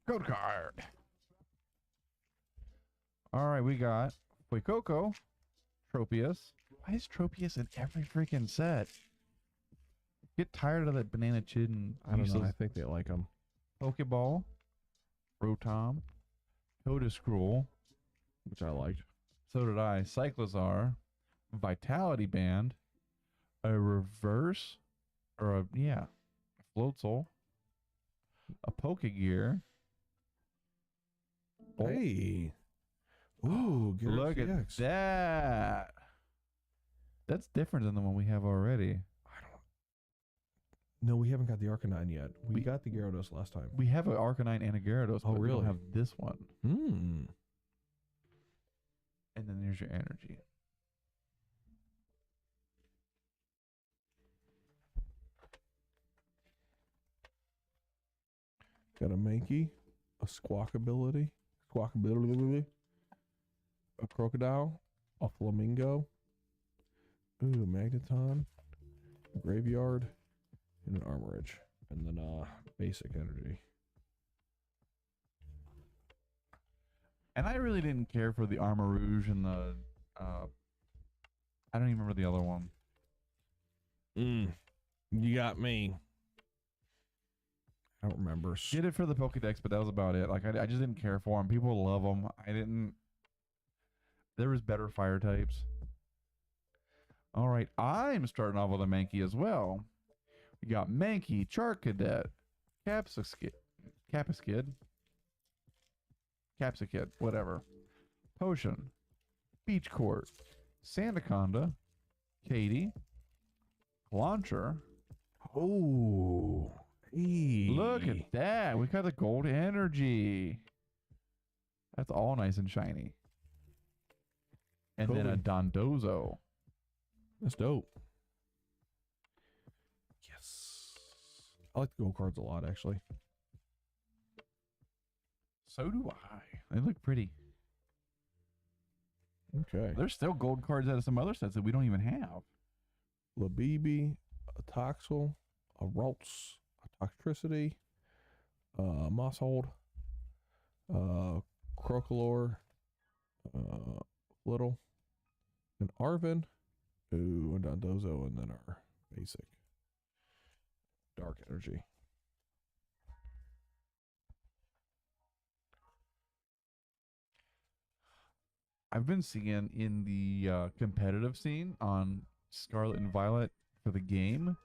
code card. All right, we got Fuecoco, Tropius. Why is Tropius in every freaking set? Get tired of that banana chid and I don't know. I think they like them. Pokeball, Rotom, Totoscroll, which I liked. So did I. Cyclizar, Vitality Band, a reverse, or a Floatzel, a Pokegear. Hey. Ooh, look at that. That's different than the one we have already. No, we haven't got the Arcanine yet. We got the Gyarados last time. We have an Arcanine and a Gyarados, but we don't have this one. Hmm. And then there's your energy. Got a Mankey, a Squawkability, a Crocodile, a Flamingo, ooh, Magneton, a Graveyard, and an Armorage, and then basic energy. And I really didn't care for the Armor Rouge and the I don't even remember the other one. You got me. I don't remember. Did it for the Pokedex, but that was about it. Like I just didn't care for them. People love them. I didn't. There was better fire types. All right, I'm starting off with a Mankey as well. We got Mankey, Charcadet, Capsakid, whatever. Potion, Beach Court, Sandaconda, Katie, Launcher. Oh, hey. Look at that. We got the gold energy. That's all nice and shiny. And then a Dondozo. That's dope. Yes. I like the gold cards a lot, actually. So do I. They look pretty. Okay. There's still gold cards out of some other sets that we don't even have. Labibi, a Toxel, a Ralts, a Toxtricity, Mosshold, Crocolore, Little, an Arvin, ooh, a Dondozo, and then our basic Dark Energy. I've been seeing in the competitive scene on Scarlet and Violet for the game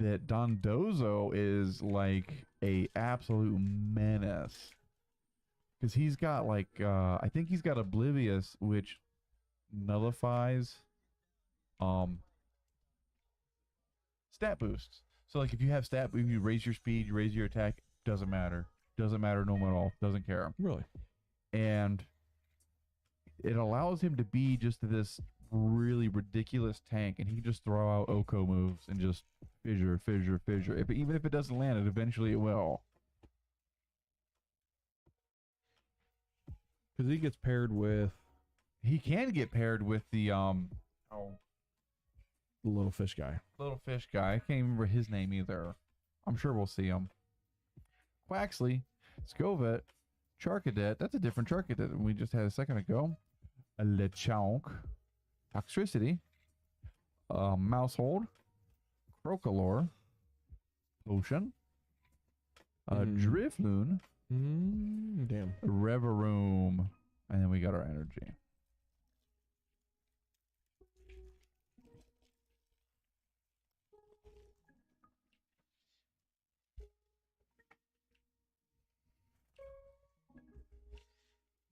that Dondozo is like a absolute menace. Because he's got like, I think he's got Oblivious, which nullifies stat boosts. So like if you have stat boost, you raise your speed, you raise your attack, doesn't matter. Doesn't matter no more at all. Doesn't care. Really? And it allows him to be just this really ridiculous tank, and he can just throw out Oko moves and just fissure. Even if it doesn't land, it eventually it will. Because he gets paired with... He can get paired with the the little fish guy. little fish guy. I can't even remember his name either. I'm sure we'll see him. Quaxley, Scovet, Charcadet. That's a different Charcadet than we just had a second ago. A Lechonk, Toxtricity, Mousehold, Crocolore, Potion, Drifloon, Damn. Reveroom, and then we got our energy.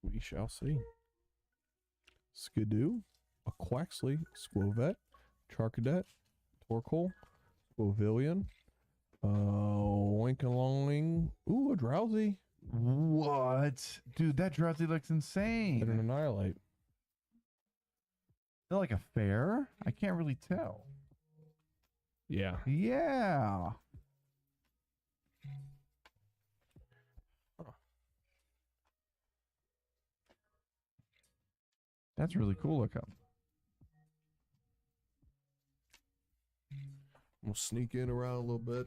We shall see. Skidoo, a Quaxley, Squovet, Charcadet, Torkoal, Squovillion, Winkalong, ooh, a Drowsy, What? Dude, that Drowsy looks insane. and an Annihilate. Is that like a fair? I can't really tell. Yeah. Yeah. That's really cool looking. We'll sneak in around a little bit,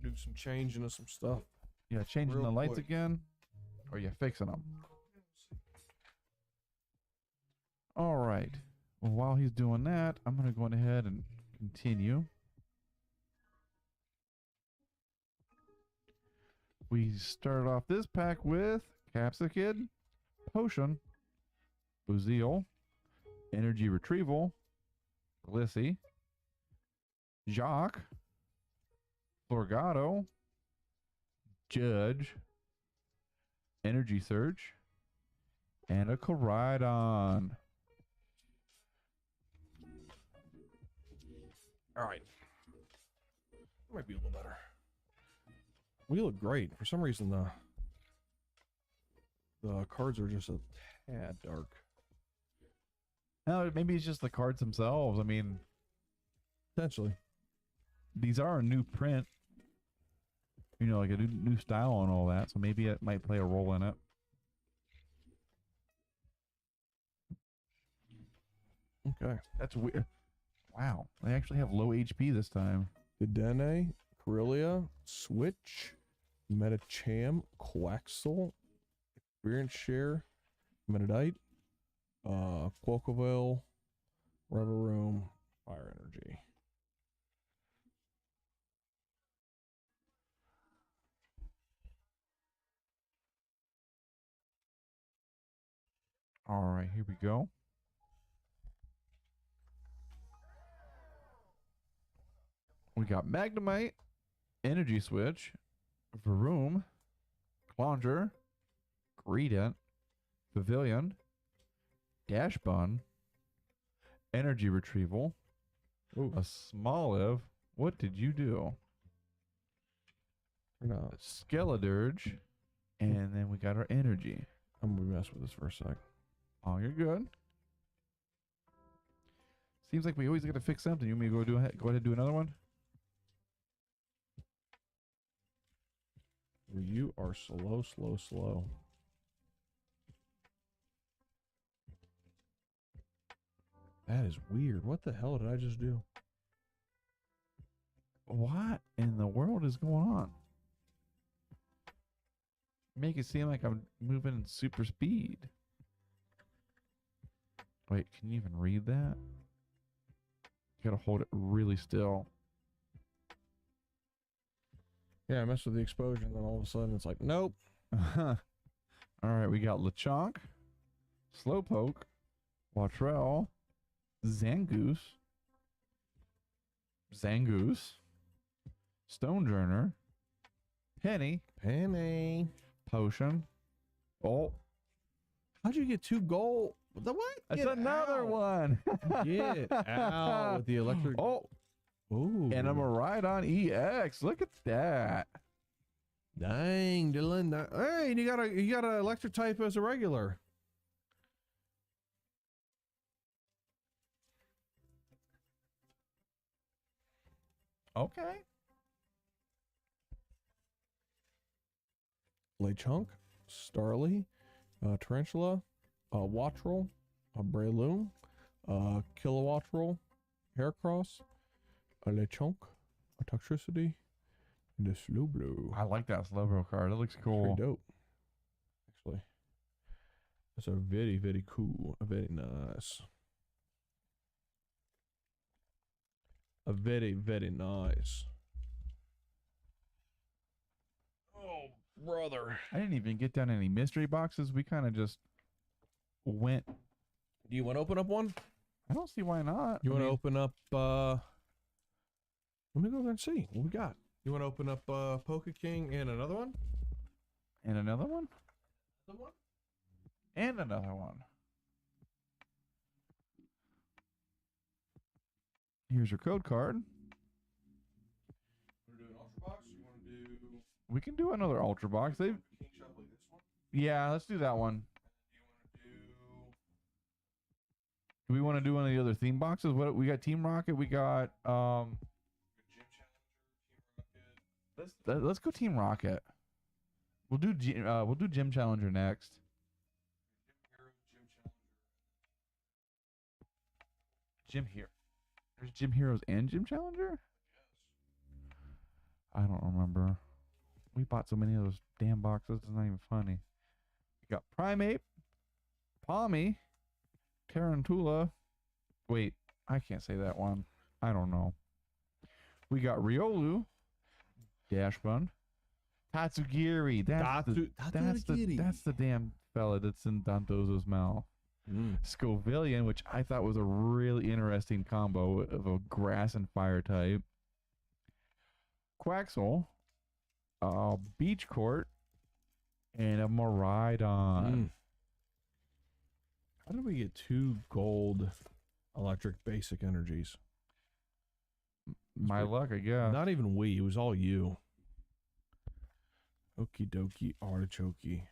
do some changing of some stuff. Yeah, changing Real the lights quick. again? Or you fixing them? All right. Well, while he's doing that, I'm going to go ahead and continue. We started off this pack with Capsakid, Potion, Buzeal, Energy Retrieval, Glissy, Jacques, Florgato, Judge, Energy Surge, and a Koridon. All right. Might be a little better. We look great. For some reason, the cards are just a tad dark. No, maybe it's just the cards themselves. I mean, Potentially. these are a new print. You know, like a new style and all that. So maybe it might play a role in it. Okay. That's weird. Wow. They actually have low HP this time. Dedenne, Corellia, Switch, Metacham, Quaxel, Experience Share, Metadite, Quokaville, Reveroom, Fire Energy. All right, here we go. We got Magnemite, Energy Switch, Varoom, Clonger, Greedent, Pavilion, Dash Bun, Energy Retrieval, Ooh. a Smoliv. What did you do? No, Skeledirge, and then we got our energy. I'm gonna mess with this for a sec. Oh, you're good. Seems like we always got to fix something. You want me to go ahead and do another one? You are slow, slow, slow. That is weird. What the hell did I just do? What in the world is going on? Make it seem like I'm moving in super speed. Wait, can you even read that? You gotta hold it really still. Yeah, I messed with the exposure, and then all of a sudden it's like, nope. All right, we got Lechonk, Slowpoke, Wattrell, Zangoose, Stonejourner, Penny, Potion. Oh, How'd you get 2 gold? The what? that's Get another out. one. Get out with the electric. Oh, Ooh. and I'm a Rhydon EX. Look at that. Dang, Dylan. Hey, you got a electric type as a regular. Okay. Lechonk, Starly, Tarantula, Wattrel, Breloom, Kilowattrel, Heracross, a Lechonk, a Toxtricity, and a Slowbro. I like that Slowbro card. It looks cool. Pretty dope. Actually. That's a very, very cool. Very nice. A very, very nice. Oh, brother. I didn't even get down any mystery boxes. We kind of just went. Do you want to open up one? I don't see why not. You want to open up, let me go there and see what we got. You want to open up, Poke King and another one? And another one? Another one? And another one. Here's your code card. Want to do an Ultra Box? Or you want to do We can do another Ultra Box. King Shop like this one? Yeah, let's do that one. Do you want to do... Do we want to do one of the other theme boxes? What we got? Team Rocket. We got Gym Challenger, Team Rocket. let's go Team Rocket. We'll do Gym Challenger next. Gym Hero, Gym Challenger. Gym Hero. There's Gym Heroes and Gym Challenger? Yes. I don't remember. We bought so many of those damn boxes. It's not even funny. We got Primeape, Palmy, Tarantula. Wait, I can't say that one. I don't know. We got Riolu, Dashbun, Tatsugiri. That's the damn fella that's in Dondozo's mouth. Scovillian, which I thought was a really interesting combo of a grass and fire type. Quaxel, Beach Court, and a Miraidon. How did we get 2 gold electric basic energies? My luck, I guess. Not even we. It was all you. Okie dokie artichoke.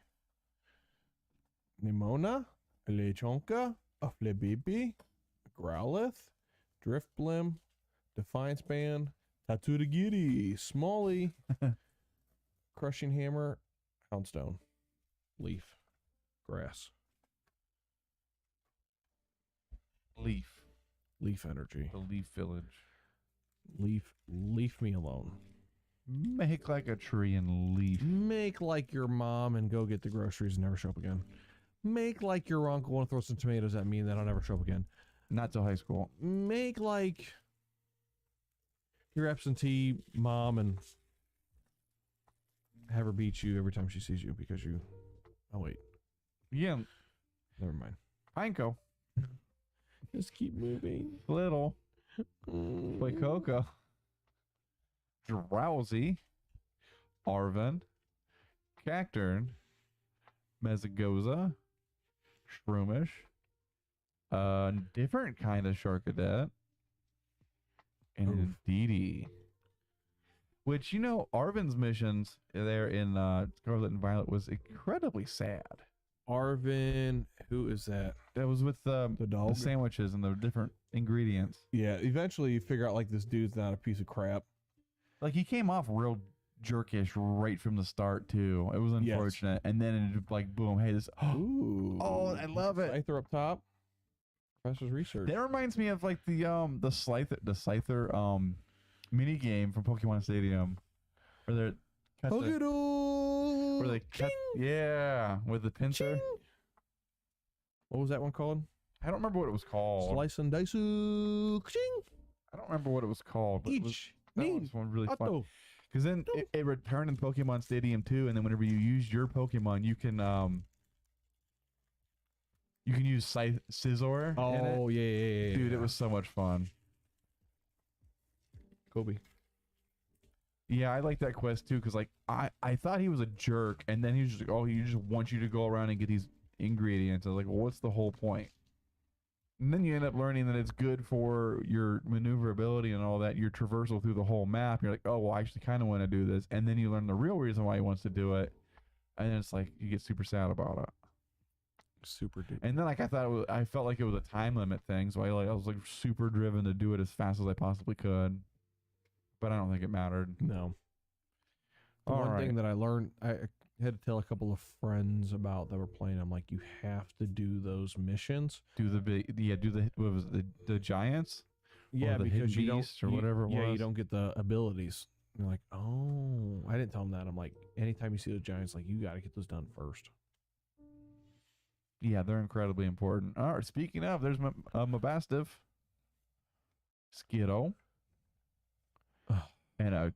Nimona, Lechonka, a Flebibi, Growlithe, Driftblim, Defiance Band, Tatsugiri, Smalley, Crushing Hammer, Houndstone, Leaf, Grass, Leaf Energy, The Leaf Village. Leave me alone. Make like a tree and leaf. Make like your mom and go get the groceries and never show up again. Make like your uncle want to throw some tomatoes at me and then I'll never show up again. Not till high school. Make like your absentee mom and have her beat you every time she sees you because you... Oh, wait. Yeah. Never mind. Pineco. Just keep moving. Little. Play Coco. Drowsy. Arven. Cacturn. Mezagoza. Shroomish. Different kind of Sharkadet. And Indeedee. Which, you know, Arven's missions there in Scarlet and Violet was incredibly sad. Arven, who is that? That was with the dog? the sandwiches and the different ingredients. Yeah, eventually you figure out like this dude's not a piece of crap. Like he came off real jerkish right from the start too. It was unfortunate. And then it like boom, hey this Ooh. oh, I love it. Scyther up top. Professor's research. That reminds me of like the Scyther mini game from Pokemon Stadium. Where they're where they cut with the pincer. What was that one called? I don't remember what it was called. Slice and dice. I don't remember what it was called. But that was one really fun. Because then it returned in Pokemon Stadium 2, and then whenever you use your Pokemon, you can use Scizor. Oh yeah. Dude, it was so much fun. Kobe. Yeah, I like that quest too, because like I thought he was a jerk, and then he was just like, oh, he just wants you to go around and get these ingredients. I was like, well, what's the whole point? And then you end up learning that it's good for your maneuverability and all that, your traversal through the whole map. You're like, oh, well, I actually kind of want to do this. And then you learn the real reason why he wants to do it. And then it's like, you get super sad about it. Super duper. And then like I felt like it was a time limit thing. So I was like super driven to do it as fast as I possibly could. But I don't think it mattered. No. The one thing that I learned, I had to tell a couple of friends about that were playing. I'm like, you have to do those missions. Do what was it, the giants? Yeah, or the because you don't, or whatever it was. Yeah, you don't get the abilities. And you're like, oh, I didn't tell them that. I'm like, anytime you see those giants, like you got to get those done first. Yeah, they're incredibly important. All right, speaking of, there's Mabastiff, Skiddo, and a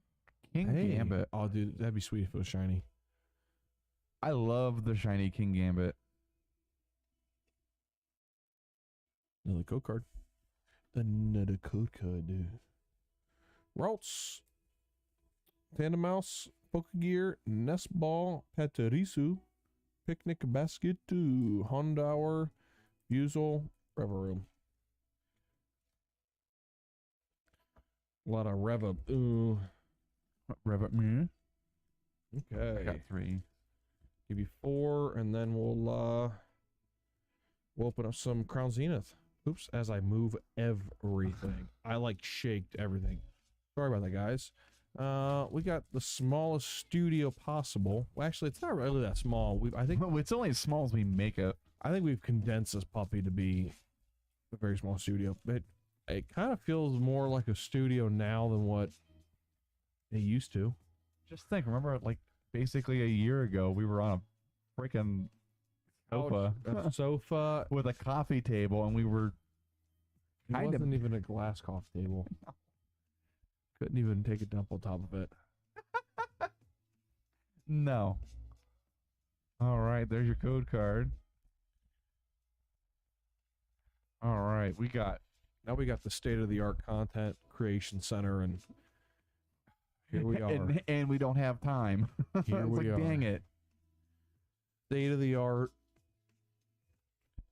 King Gambit. Oh, dude, that'd be sweet if it was shiny. I love the shiny King Gambit. Another code card. Another code card, dude. Ralts, Tandem Mouse, Pokegear, Nest Ball, Paterisu, Picnic Basket, Hondour, Buzel, Reverum. A lot of Reva. Ooh. Reva. Me. Okay. I got 3. Give you 4, and then we'll open up some Crown Zenith. Oops, as I move everything. I like shaked everything. Sorry about that, guys. We got the smallest studio possible. Well, actually, it's not really that small. I think it's only as small as we make it. I think we've condensed this puppy to be a very small studio. But it kind of feels more like a studio now than what it used to. Just think, remember, like basically a year ago, we were on a freaking sofa with a coffee table, and we were kind of even a glass coffee table. Couldn't even take a dump on top of it. No. All right, there's your code card. All right, we got the state-of-the-art content creation center, and here we are. And we don't have time. Here we are. Dang it. State-of-the-art.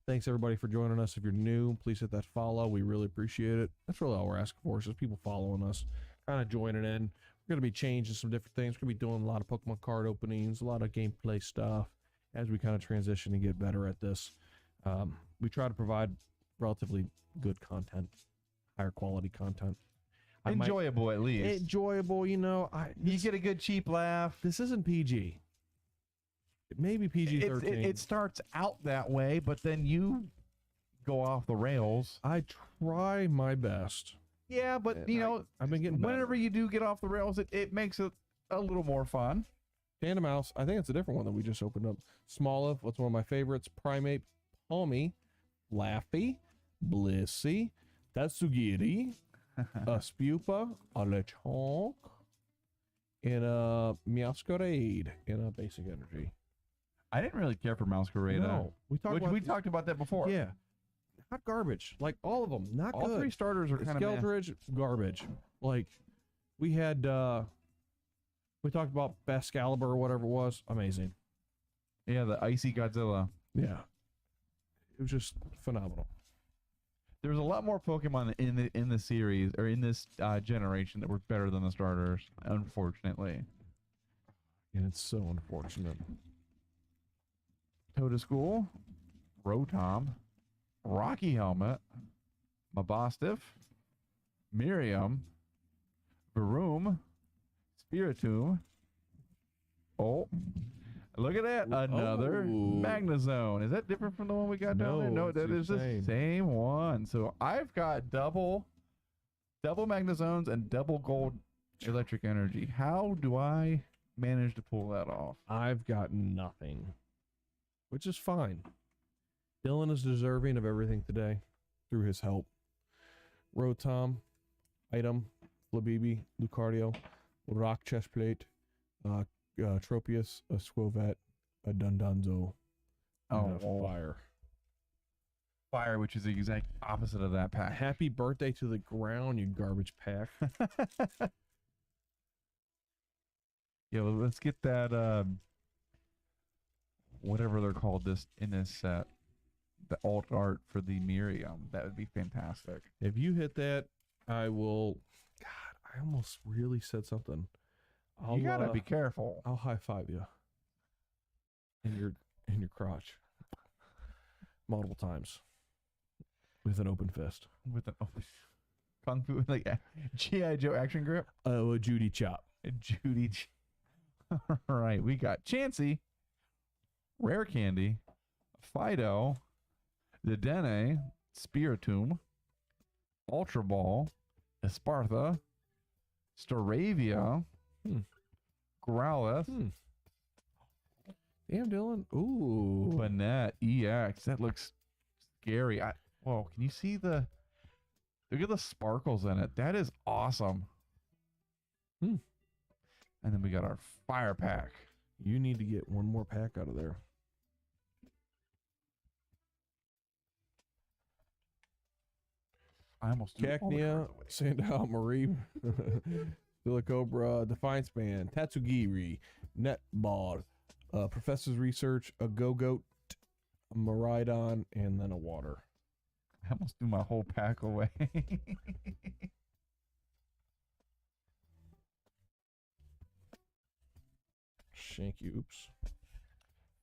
Thanks everybody for joining us. If you're new, please hit that follow. We really appreciate it. That's really all we're asking for, is just people following us, kind of joining in. We're going to be changing some different things. We're going to be doing a lot of Pokemon card openings, a lot of gameplay stuff as we kind of transition and get better at this. We try to provide relatively good content, higher quality content. Enjoyable, at least. Enjoyable, you know. You get a good cheap laugh. This isn't PG. It may be PG-13. It starts out that way, but then you go off the rails. I try my best. Yeah, but you know, I've been getting better. Whenever you do get off the rails, it makes it a little more fun. Tandem Mouse, I think it's a different one that we just opened up. Smoliv, what's one of my favorites? Primate, Palmy, Laffy, Blissey, Tatsugiri, a Spupa, a Lechonk, and a Meowscarade, and a Basic Energy. I didn't really care for Masquerade. No, we talked Which about we talked about that before. Yeah, hot garbage. Like all of them, not All good. 3 starters are kind of Skeldridge, garbage. Like we had, we talked about Excalibur or whatever it was. Amazing. Yeah, the Icy Godzilla. Yeah, it was just phenomenal. There's a lot more Pokemon in the series or in this generation that were better than the starters, unfortunately. And it's so unfortunate. Toadstool, Rotom, Rocky Helmet, Mabostiff, Miriam, Varoom, Spiritomb. Oh, look at that. Another Magnezone. Is that different from the one we got down there? No, that is the same one. So I've got double Magnezones and double gold electric energy. How do I manage to pull that off? I've got nothing, which is fine. Dylan is deserving of everything today through his help. Rotom, Item, Flabibi, Lucario, Rock Chestplate, Tropius, a Squovet, a Dundonzo, and a Fire. Fire, which is the exact opposite of that pack. Happy birthday to the ground, you garbage pack. Yeah, well, let's get that whatever they're called in this set. The alt art for the Miriam. That would be fantastic. If you hit that, I will. God, I almost really said something. You gotta be careful. I'll high five you in your crotch multiple times with an open fist. With an kung fu, like G.I. Joe action grip. Oh, a Judy chop. All right, we got Chansey, Rare Candy, Fido, Dedenne, Spiritomb, Ultra Ball, Espartha, Staravia, Growlithe, Damn, Dylan. Ooh. Banette EX. That looks scary. Whoa, can you see look at the sparkles in it. That is awesome. And then we got our fire pack. You need to get one more pack out of there. I almost Cacnea, Sandile, Marie, Silicobra, Defiance Band, Tatsugiri, Netball, Professor's Research, a Go-Goat, a Maridon, and then a Water. I almost threw my whole pack away. Shank you. Oops.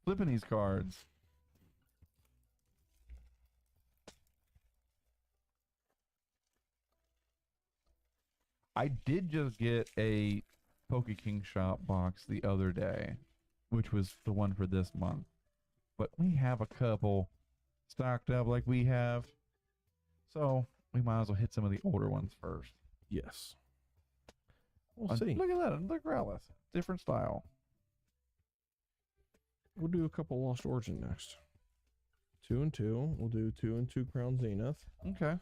Flipping these cards. I did just get a Poke King Shop box the other day, which was the one for this month. But we have a couple stocked up like we have. So we might as well hit some of the older ones first. Yes. We'll see. Look at that. Look, Growlithe. Different style. We'll do a couple Lost Origin next. 2 and 2. We'll do 2 and 2 Crown Zenith. Okay.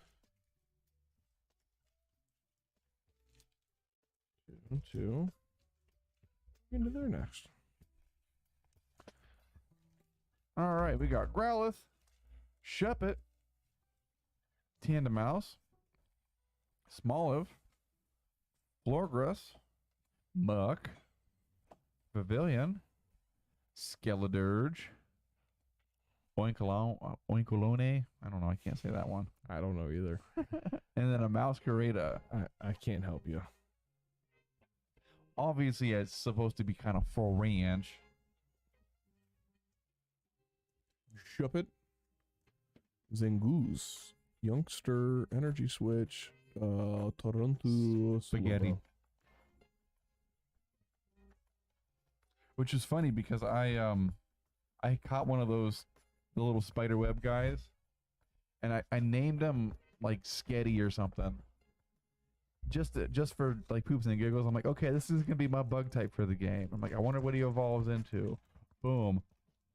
2 and 2. Into there next. All right. We got Growlithe, Shuppet, Tandemaus, Smoliv, Florgress, Muck, Pavilion, Skeledirge, Oinkolone. I don't know. I can't say that one. I don't know either. And then a Masquerada. I can't help you. Obviously, it's supposed to be kind of full range. Shuppet, Zangoose, Youngster, Energy Switch, Toronto, Spaghetti. Which is funny because I caught one of those, the little spider web guys, and I named him like Sketty or something. Just for like poops and giggles. I'm like, okay, this is gonna be my bug type for the game. I'm like, I wonder what he evolves into. Boom.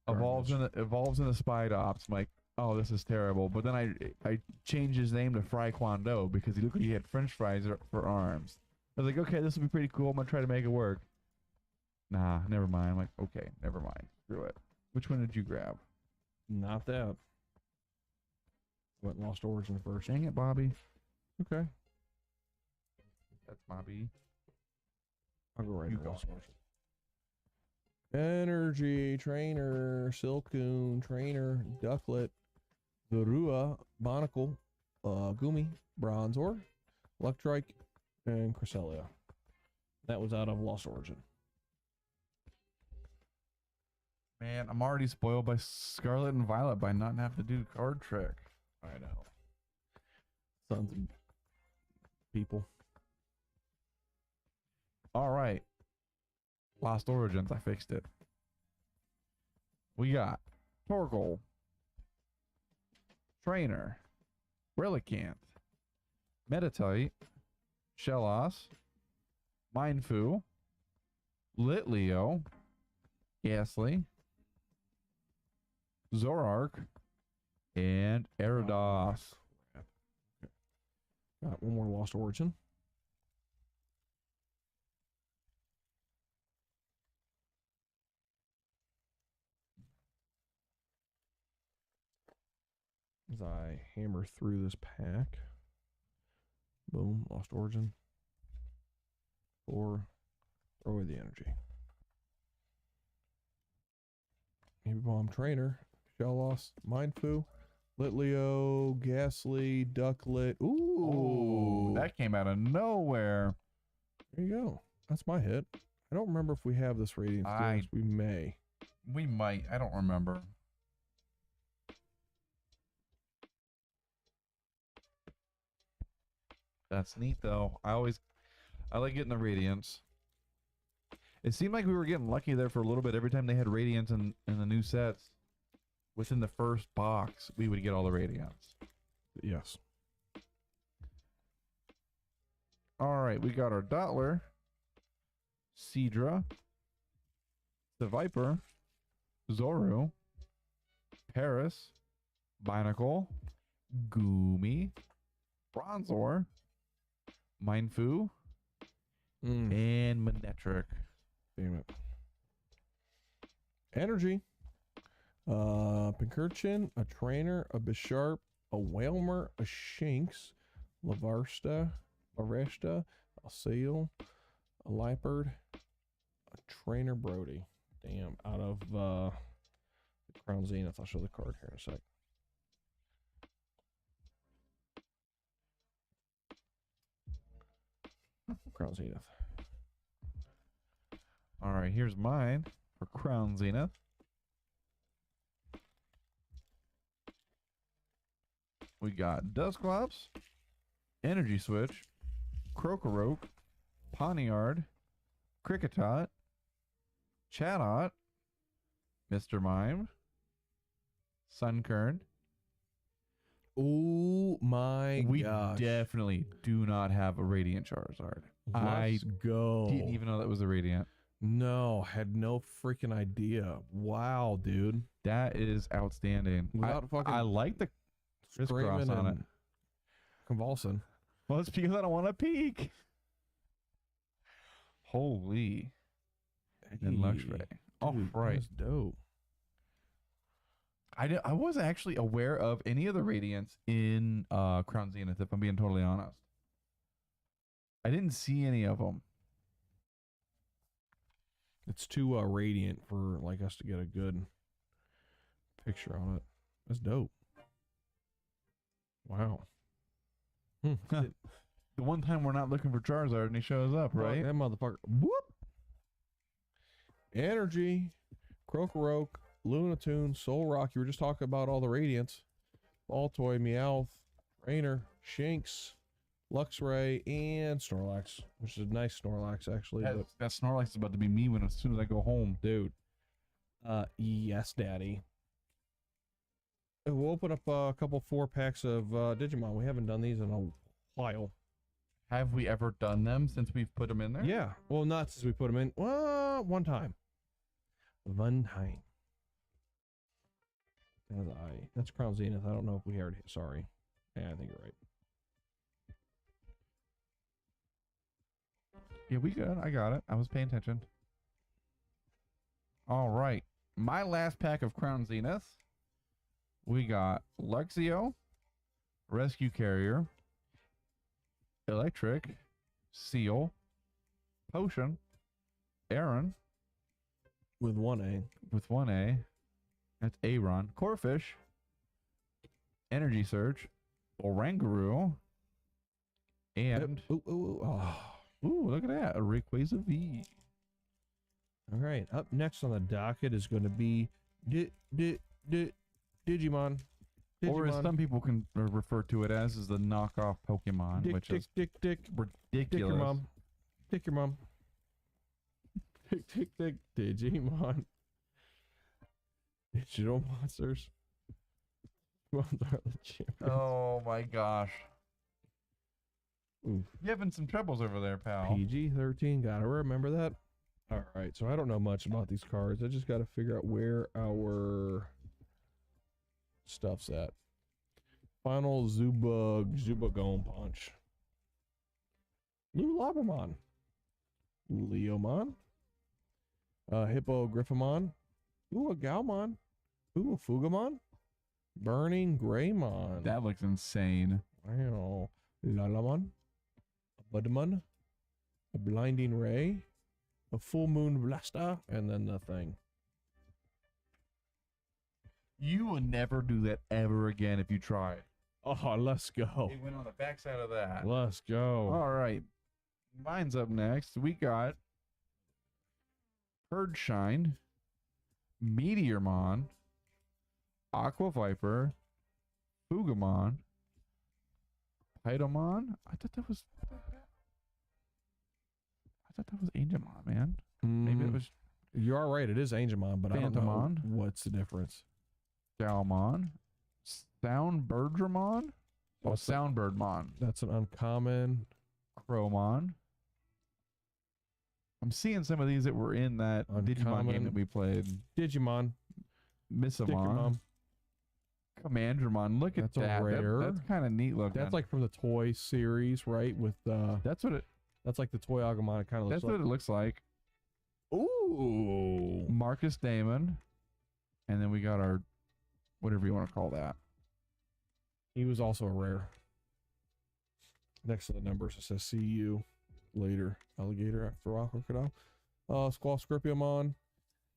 Evolves in the Spidops. I'm like, oh, this is terrible. But then I changed his name to Fry Kwando because he looked like he had French fries for arms. I was like, okay, this will be pretty cool. I'm gonna try to make it work. Nah, never mind. I'm like, okay, never mind. Screw it. Which one did you grab? Not that. Went Lost Origin first. Dang it, Bobby. Okay. That's Bobby. I'll go right You to go. Lost Origin. Energy, Trainer, Silcoon, Trainer, Ducklet, Varua, Monocle, Gumi, Bronzor, Electrike, and Cresselia. That was out of Lost Origin. Man, I'm already spoiled by Scarlet and Violet by not having to do the card trick. I know. Sons of people. All right. Lost Origins, I fixed it. We got Torkoal, Trainer, Relicanth, Meditite, Shellos, Mindfu, Litleo, Ghastly, Zorark, and Erados. Crap. Okay. Got one more Lost Origin. As I hammer through this pack. Boom, Lost Origin. Or throw away the energy. Maybe Bomb Trainer, Shellos, Mindfu, Litleo, Ghastly, Ducklet. Ooh, Oh, that came out of nowhere. there you go. That's my hit. I don't remember if we have this Radiant Stillness. We may. We might. I don't remember. That's neat, though. I like getting the Radiance. It seemed like we were getting lucky there for a little bit. Every time they had Radiance in the new sets, within the first box, we would get all the Radiance. Yes. All right, we got our Dottler, Seadra, the Viper, Zoru, Paris, Binacle, Goomy, Bronzor, Mindfu, and Manectric. Damn it. Energy. Pincurchin, a Trainer, a Bisharp, a Whalmer, a Shinx, Lavarsta, a Seal, a Lipard, a Trainer Brody. Damn, out of the Crown Zenith. I'll show the card here in a sec. Crown Zenith. All right, here's mine for Crown Zenith. We got Dusclops, Energy Switch, Crocoroke, Poniard, Cricketot, Chatot, Mr. Mime, Sunkern. Oh my We gosh. definitely do not have a Radiant Charizard. Let's go. Didn't even know that was a Radiant. No, had no freaking idea. Wow, dude. That is outstanding. Without fucking I like the crisscross screaming on it. and convulsing. Well, it's because I don't want to peek. Holy. And Luxray. Oh, Dude, right. That's dope. I wasn't actually aware of any of the Radiants in Crown Zenith, if I'm being totally honest. I didn't see any of them. It's too radiant for like us to get a good picture on it. That's dope. Wow. The one time we're not looking for Charizard and he shows up, right? That motherfucker. Whoop. Energy, Crocoroke, Lunatoon, Solrock. You were just talking about all the Radiants. Baltoy, Meowth, Trainer, Shinx, Luxray, and Snorlax, which is a nice Snorlax actually. That, But that Snorlax is about to be me as soon as I go home. dude, yes, Daddy. We'll open up a couple 4-packs of Digimon. We haven't done these in a while. Have we ever done them since we've put them in there? Yeah. Well, not since we put them in. Well, one time. One time. That's Crown Zenith. I don't know if we already. Sorry. Yeah, I think you're right. Yeah, we good. I got it. I was paying attention. All right. my last pack of Crown Zenith. We got Luxio, Rescue Carrier, Electric, Seal, Potion, Aaron With one A. with 1A. That's Aaron. Corfish, Energy Surge, Orangaroo, and ooh, look at that. A Rayquaza V. All right. Up next on the docket is going to be Digimon. Or as some people can refer to it as, is the knockoff Pokemon, which is Dick. ridiculous. Dick your mom. Dick your mom. Dick. Digimon. Digital monsters. Oh my gosh. Oof. You're having some troubles over there, pal. PG-13. Gotta remember that. All right. So I don't know much about these cards. I just got to figure out where our stuff's at. Final Zubagone Punch. Lulabamon. Leomon. Hippogriffamon. Ooh, a Galmon. Ooh, a Fugamon. Burning Greymon. That looks insane. Wow. Lalamon. A Budmon. A Blinding Ray. A Full Moon Blaster. And then the thing. You will never do that ever again if you try. Oh, let's go. It went on the backside of that. Let's go. All right. Mine's up next. We got Purge-Shine, Meteormon, Aqua Viper, Fugamon, Pydomon. I thought that was Angemon, man. Maybe it was You are right. It is Angemon, but I don't know Phantomon. what's the difference. Galmon, Soundbirdramon. Oh, Soundbirdmon. That's an uncommon. Cromon. I'm seeing some of these that were in that Digimon Uncommon. game that we played. Digimon. Missamon. Dickamon. Commandramon. Look at That's a that. rare. That's kind of neat looking. That's like from the toy series, right? With that's what it. that's like the toy Agumon. It kind of looks That's like. what it looks like. Ooh. Marcus Damon, and then we got our whatever you want to call that. He was also a rare. Next to the numbers, it says "See you later, alligator after rock crocodile." Squall Scorpiomon,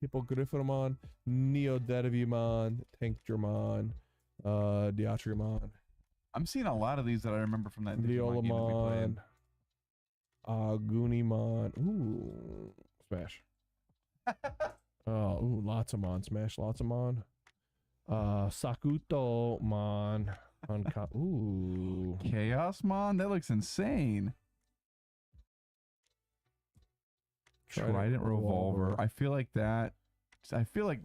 Hippogriffamon, Neodetavimon, Tankdramon, Diatriumon, I'm seeing a lot of these that I remember from that Digimon game that we played. Violamon, Goonimon. Ooh, smash. Ooh, lots of mon. Smash lots of mon. Sakutomon. Ooh. Chaosmon. That looks insane. Trident Revolver. I feel like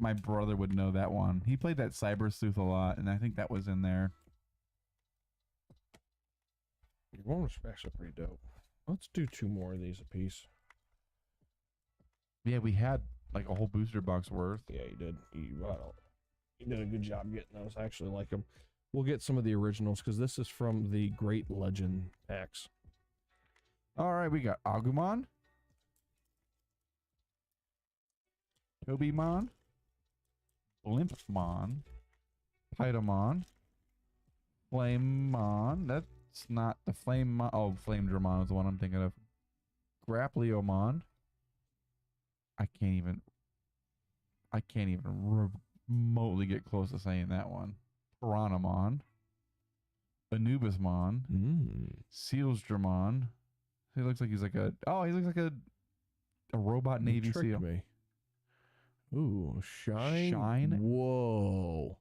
my brother would know that one. He played that Cyber Sleuth a lot, and I think that was in there. Your one was actually pretty dope. Let's do 2 more of these a piece. Yeah, we had like a whole booster box worth. Yeah, you did. You did a good job getting those. I actually like them. We'll get some of the originals because this is from the Great Legend packs. All right, we got Agumon, Tobimon, Blimpmon, Pydomon, Flamemon. That's not the Flamemon. Oh, Flamedramon is the one I'm thinking of. Grappleomon. I can't even remotely get close to saying that one. Piranhamon, Anubismon, Sealsdramon. He looks like he's like a robot Navy SEAL. Me. Ooh, Shine. Whoa.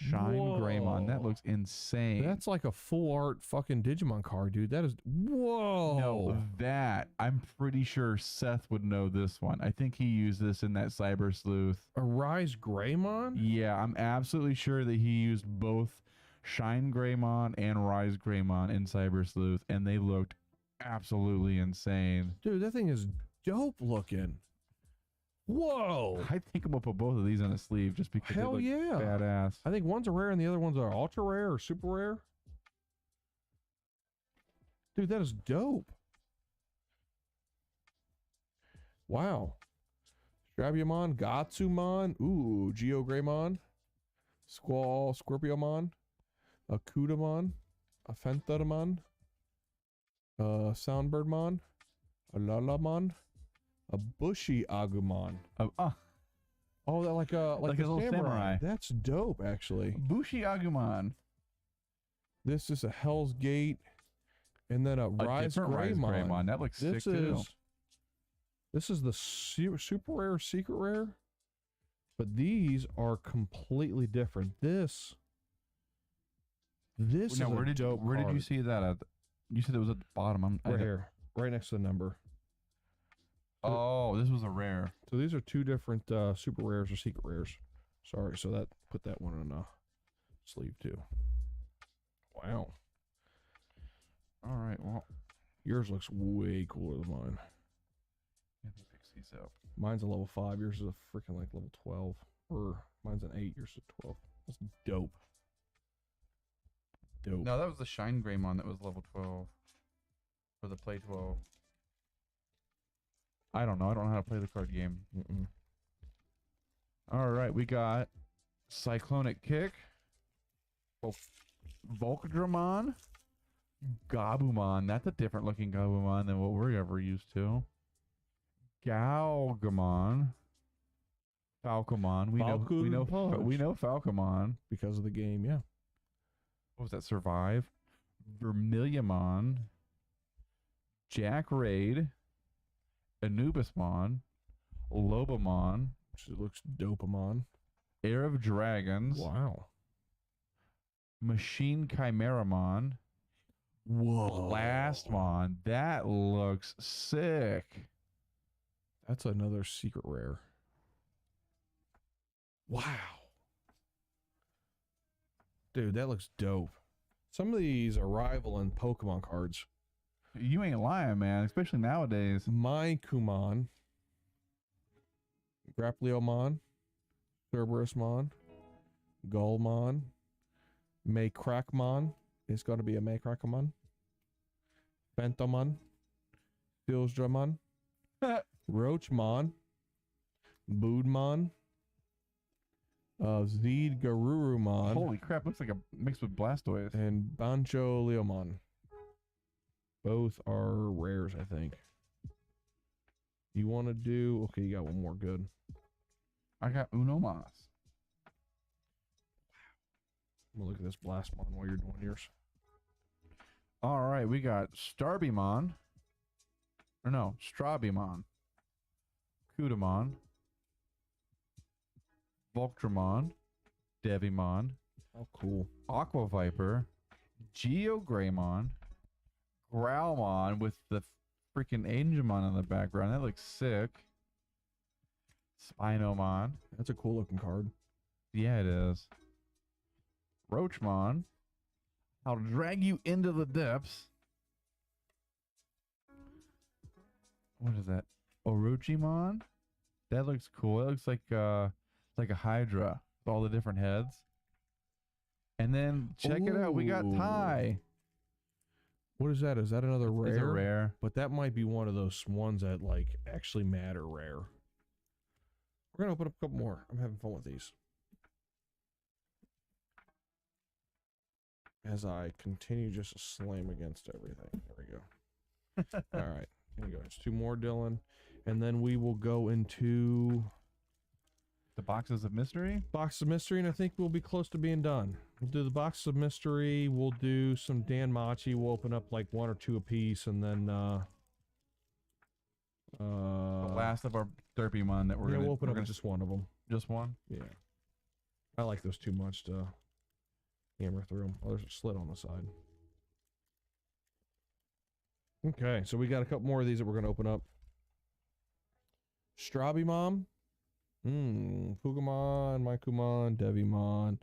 Shine Greymon. That looks insane. That's like a full art fucking Digimon card, dude. That is whoa. No, that I'm pretty sure Seth would know this one. I think he used this in that Cyber Sleuth. A Rise Greymon? Yeah, I'm absolutely sure that he used both Shine Greymon and Rise Greymon in Cyber Sleuth, and they looked absolutely insane. Dude, that thing is dope looking. Whoa. I think I'm gonna put both of these on a sleeve just because Hell they look yeah. badass. I think one's a rare and the other one's a ultra rare or super rare. Dude, that is dope. Wow. Strabumon, Gatsumon, ooh, Geogreymon, Squall, Scorpiomon, a Kudamon, a Fenthamon, a Soundbirdmon, a Lalamon, a Bushy Agumon. Oh, that like a Like a little samurai. That's dope, actually. Bushi Agumon. This is a Hell's Gate, and then a Rise different Rise Greymon. Greymon. That looks sick too. This is the super rare, secret rare, but these are completely different. This is now, a dope. Where did you see that at? You said it was at the bottom. Right here, right next to the number. Oh, this was a rare. So these are two different super rares or secret rares. Sorry, so that put that one in a sleeve too. Wow. All right, well, Yours looks way cooler than mine. let me fix these up. Mine's a level 5. Yours is a freaking like level 12. Or mine's an 8. Yours is a 12. That's dope. Dope. No, that was the Shine Greymon that was level 12 for the Play 12. I don't know. I don't know how to play the card game. All right, we got Cyclonic Kick, Volcadramon, Gabumon. That's a different looking Gabumon than what we're ever used to. Galgamon, Falcomon. We know Falcomon Because of the game, yeah. What was that? Survive, Vermiliamon, Jackraid, Anubismon, Lobamon, Which looks dopamon. Heir of Dragons, Wow. Machine Chimeramon, Whoa. Blastmon. That looks sick. That's another secret rare. Wow. Dude, that looks dope. Some of these are rivaling Pokemon cards. You ain't lying, man, especially nowadays. Kumon, Grapleomon, Cerberusmon, Gullmon, Maycrackmon. It's going to be a Maycrackmon. Phantomon, Filsdramon, Roachmon, Boodmon, Zeedgarurumon, Holy crap, looks like a mix with Blastoise. and Bancholeomon. Both are rares, I think. You want to do... Okay, you got one more. Good. I got Unomas. I'm going to look at this Blastmon while you're doing yours. All right, we got Starbymon. Or no, Strabimon. Kudamon. Volctramon. Devimon. Oh, cool. Aqua Viper. Geogreymon. Growlmon with the freaking Angemon in the background. That looks sick. Spinomon. That's a cool looking card. Yeah, it is. Roachmon. I'll drag you into the depths. What is that? Orochimon? That looks cool. It looks like a Hydra with all the different heads. And then check it out. We got Ooh. Ty. What is that? Is that another rare? It's a rare. But that might be one of those ones that like actually matter rare. We're going to open up a couple more. I'm having fun with these. As I continue just to slam against everything. There we go. All right. Here we go. It's 2 more, Dylan. And then we will go into The Boxes of Mystery? Box of Mystery, and I think we'll be close to being done. We'll do the Box of Mystery. We'll do some Dan Machi. We'll open up like 1 or 2 a piece, and then The last of our Derpymon that we're gonna we'll open we're up gonna just one of them. just one. Yeah. I like those too much to hammer through them. Oh, there's a slit on the side. Okay, so we got a couple more of these that we're going to open up. Strabimon. Pugamon, Mykumon, Devimon.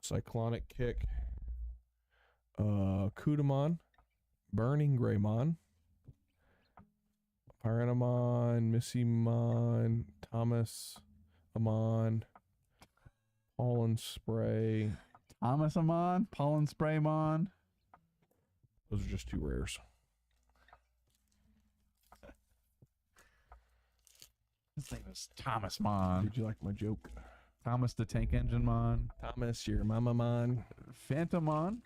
Cyclonic Kick. Kudamon. Burning Greymon. Pyranamon, Missymon, Thomas Amon. Pollen Spray. Thomasamon, Pollen Spraymon. Those are just 2 rares. His name is Thomas Mon. Did you like my joke? Thomas the Tank Engine Mon. Thomas, your mama mon. Phantomon.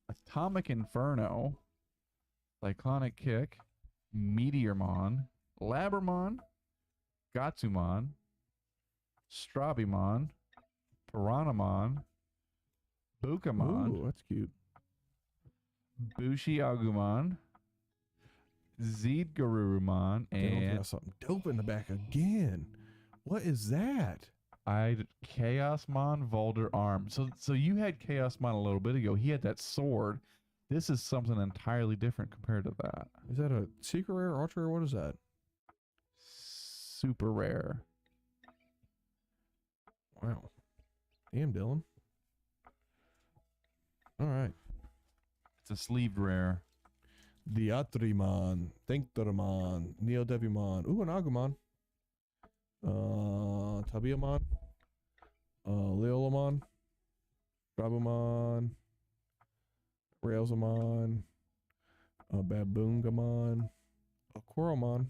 Atomic Inferno. Cyclonic Kick. Meteormon. Labramon. Gatsumon. Strabimon. Piranhamon. Bukamon. Ooh, that's cute. Bushi Agumon. Zeedgarurumon. And And got something dope in the back again. What is that? Chaosmon Volder Arm. So you had Chaosmon a little bit ago. He had that sword. This is something entirely different compared to that. Is that a secret rare, ultra rare? What is that? Super rare. Wow. Damn, Dylan. All right. It's a sleeved rare. Diatrimon, Thinkdramon, Neodevimon. Ooh, an Agumon. Tabiamon. Leolamon. Rabumon. Railsamon. Baboongamon. A Coromon.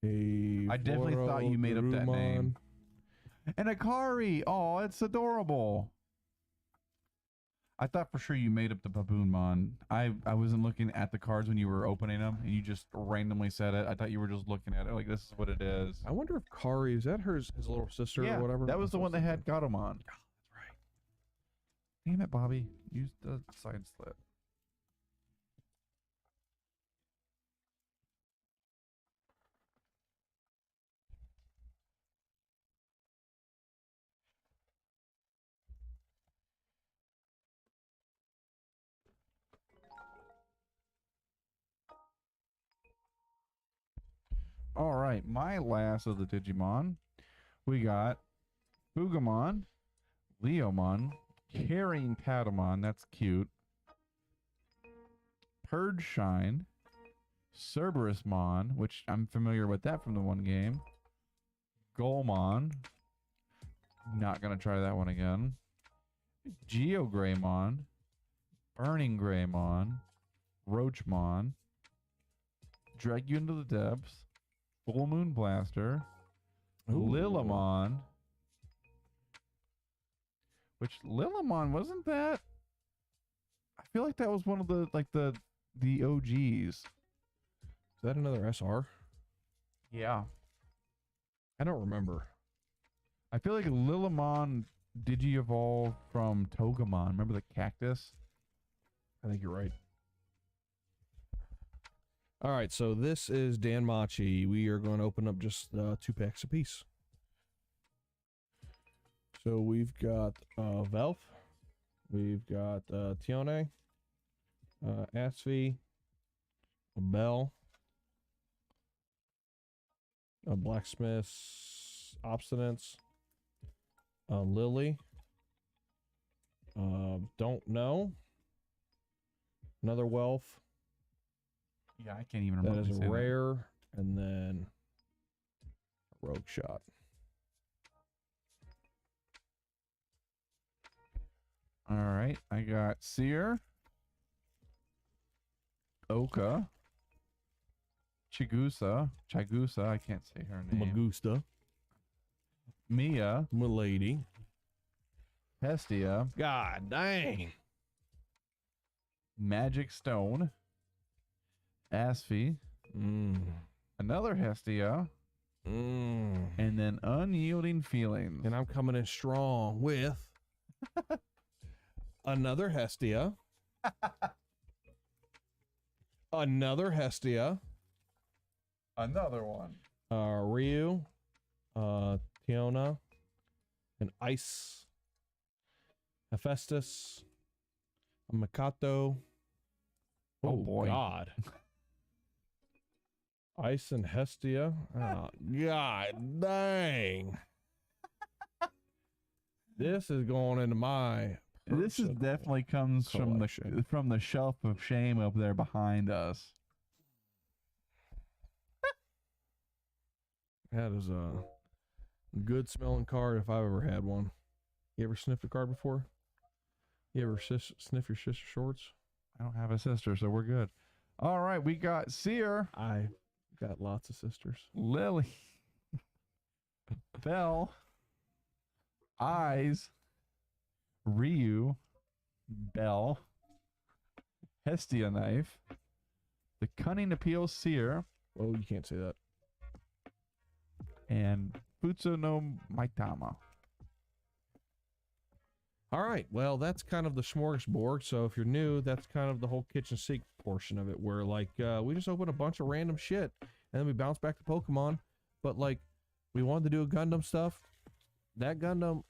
I definitely thought you made up that name. And Akari. Oh, it's adorable. I thought for sure you made up the Baboonmon. I wasn't looking at the cards when you were opening them, and you just randomly said it. I thought you were just looking at it like, this is what it is. I wonder if Kari, is that his little sister or whatever? That was the one that had Gatomon. That's right. Damn it, Bobby. Use the side slit. All right, my last of the Digimon. We got Boogamon, Leomon, Carrying Patamon, that's cute. Purge Shine, Cerberusmon, which I'm familiar with that from the one game. Golmon, not gonna try that one again. Geogreymon, Burning Greymon, Roachmon, Drag You Into the Depths, Full Moon Blaster, Lilimon, which Lilimon wasn't that? I feel like that was one of the the OGs. Is that another SR? Yeah. I don't remember. I feel like Lilimon Digi-evolved from Togemon. Remember the cactus? I think you're right. All right, so this is Dan Machi. We are going to open up just 2 packs apiece. So we've got Velf, we've got Tione, Asfi, a Bell, a Blacksmith's Obstinance, Lily, Don't Know, another Welf. Yeah, I can't even That remember. is a rare, and then a Rogue Shot. All right, I got Seer, Oka, Chigusa, I can't say her name. Magusta, Mia, Milady. Hestia, God dang. Magic Stone, Asfi, another Hestia, and then Unyielding Feelings. And I'm coming in strong with another Hestia. Another Hestia. Another one. Ryu. Tiona. An Ice. Hephaestus. A Makato. Oh boy. God. Ice and Hestia. Oh, God dang. This is going into my This is definitely comes collection. from the shelf of shame up there behind us. That is a good smelling card if I've ever had one. You ever sniffed a card before? You ever sniff your sister shorts? I don't have a sister, so we're good. All right, we got Seer, I got lots of sisters. Lily, Bell, Eyes, Ryu, Bell, Hestia Knife, the Cunning Appeal Seer, Oh, you can't say that. and Futsu no Maitama. All right. Well, that's kind of the smorgasbord. So if you're new, that's kind of the whole kitchen sink portion of it, where like we just open a bunch of random shit and then we bounce back to Pokemon. But like we wanted to do a Gundam stuff. That Gundam,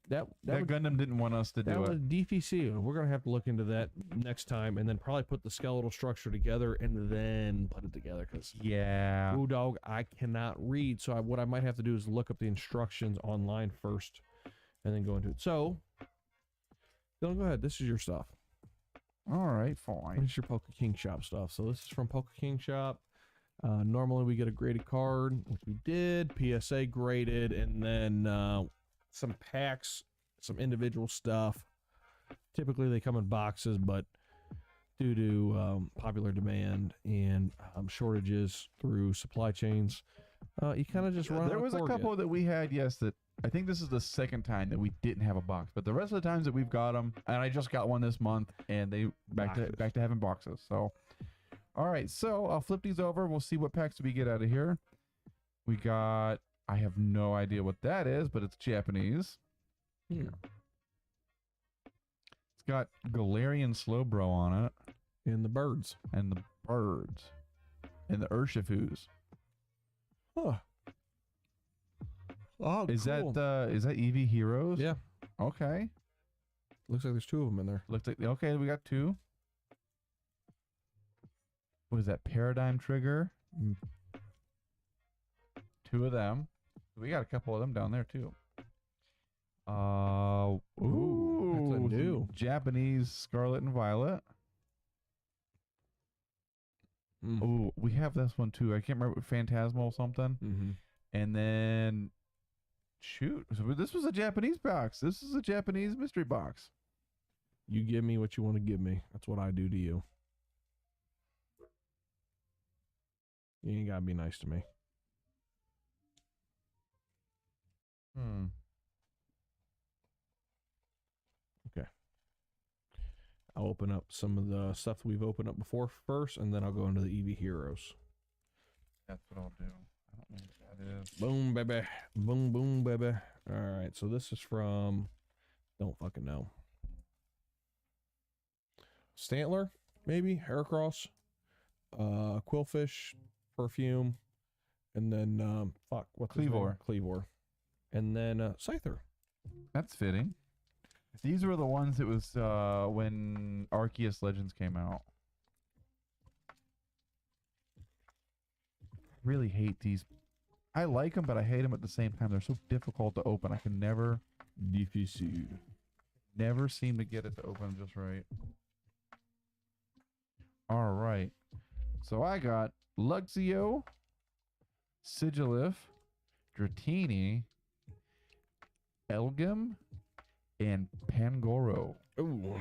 that Gundam didn't want us to that do was it. DPC. We're gonna have to look into that next time, and then probably put the skeletal structure together and then put it together. Because Yeah. ooh, dog, I cannot read. So what I might have to do is look up the instructions online first, and then go into it. So, Dylan, go ahead. This is your stuff. All right, fine. This is your Poke King Shop stuff. So this is from Poke King Shop. Normally we get a graded card, which we did. PSA graded, and then some packs, some individual stuff. Typically they come in boxes, but due to popular demand and shortages through supply chains, you kind of just run. There was a couple that we had, yes, that I think this is the second time that we didn't have a box, but the rest of the times that we've got them, and I just got one this month, and they back to having boxes. So, all right, so I'll flip these over. We'll see what packs we get out of here. We got, I have no idea what that is, but it's Japanese. Hmm. It's got Galarian Slowbro on it, And the birds. and the birds, and the Urshifus. Huh. Oh, Is cool. that EV Heroes? Yeah. Okay. Looks like there's two of them in there. Looks like, okay, we got two. What is that? Paradigm Trigger. Two of them. We got a couple of them down there too. Ooh, that's a new. Japanese Scarlet and Violet. Mm. Oh, we have this one too. I can't remember, Phantasmal something. Mm-hmm. And then, shoot, so this was a Japanese box. This is a Japanese mystery box. You give me what you want to give me. That's what I do to you. You ain't gotta be nice to me. I'll open up some of the stuff that we've opened up before first, and then I'll go into the EV Heroes. That's what I'll do. I don't know what that is. Boom, baby. Boom, boom, baby. All right, so this is from, don't fucking know. Stantler, maybe? Heracross, Quillfish, Perfume, and then, fuck, what's his name? Cleavor. Cleavor. And then Scyther. That's fitting. These were the ones that was when Arceus Legends came out. Really hate these. I like them, but I hate them at the same time. They're so difficult to open. I can never seem to get it to open just right. All right. So I got Luxio, Sigilif, Dratini, Elgim, and Pangoro. Ooh.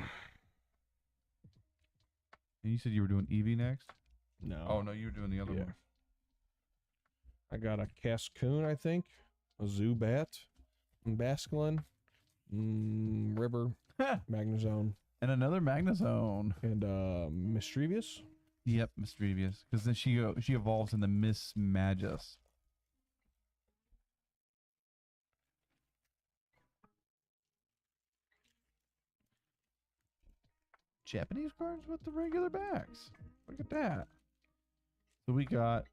And you said you were doing Eevee next? No. Oh, no, you were doing the other one. I got a Cascoon, I think, a Zubat, Basculin, River, Magnezone, And another Magnezone. and Mischievous. Yep, Mischievous. Because then she evolves in the Miss Magus. Japanese cards with the regular backs. Look at that. So we got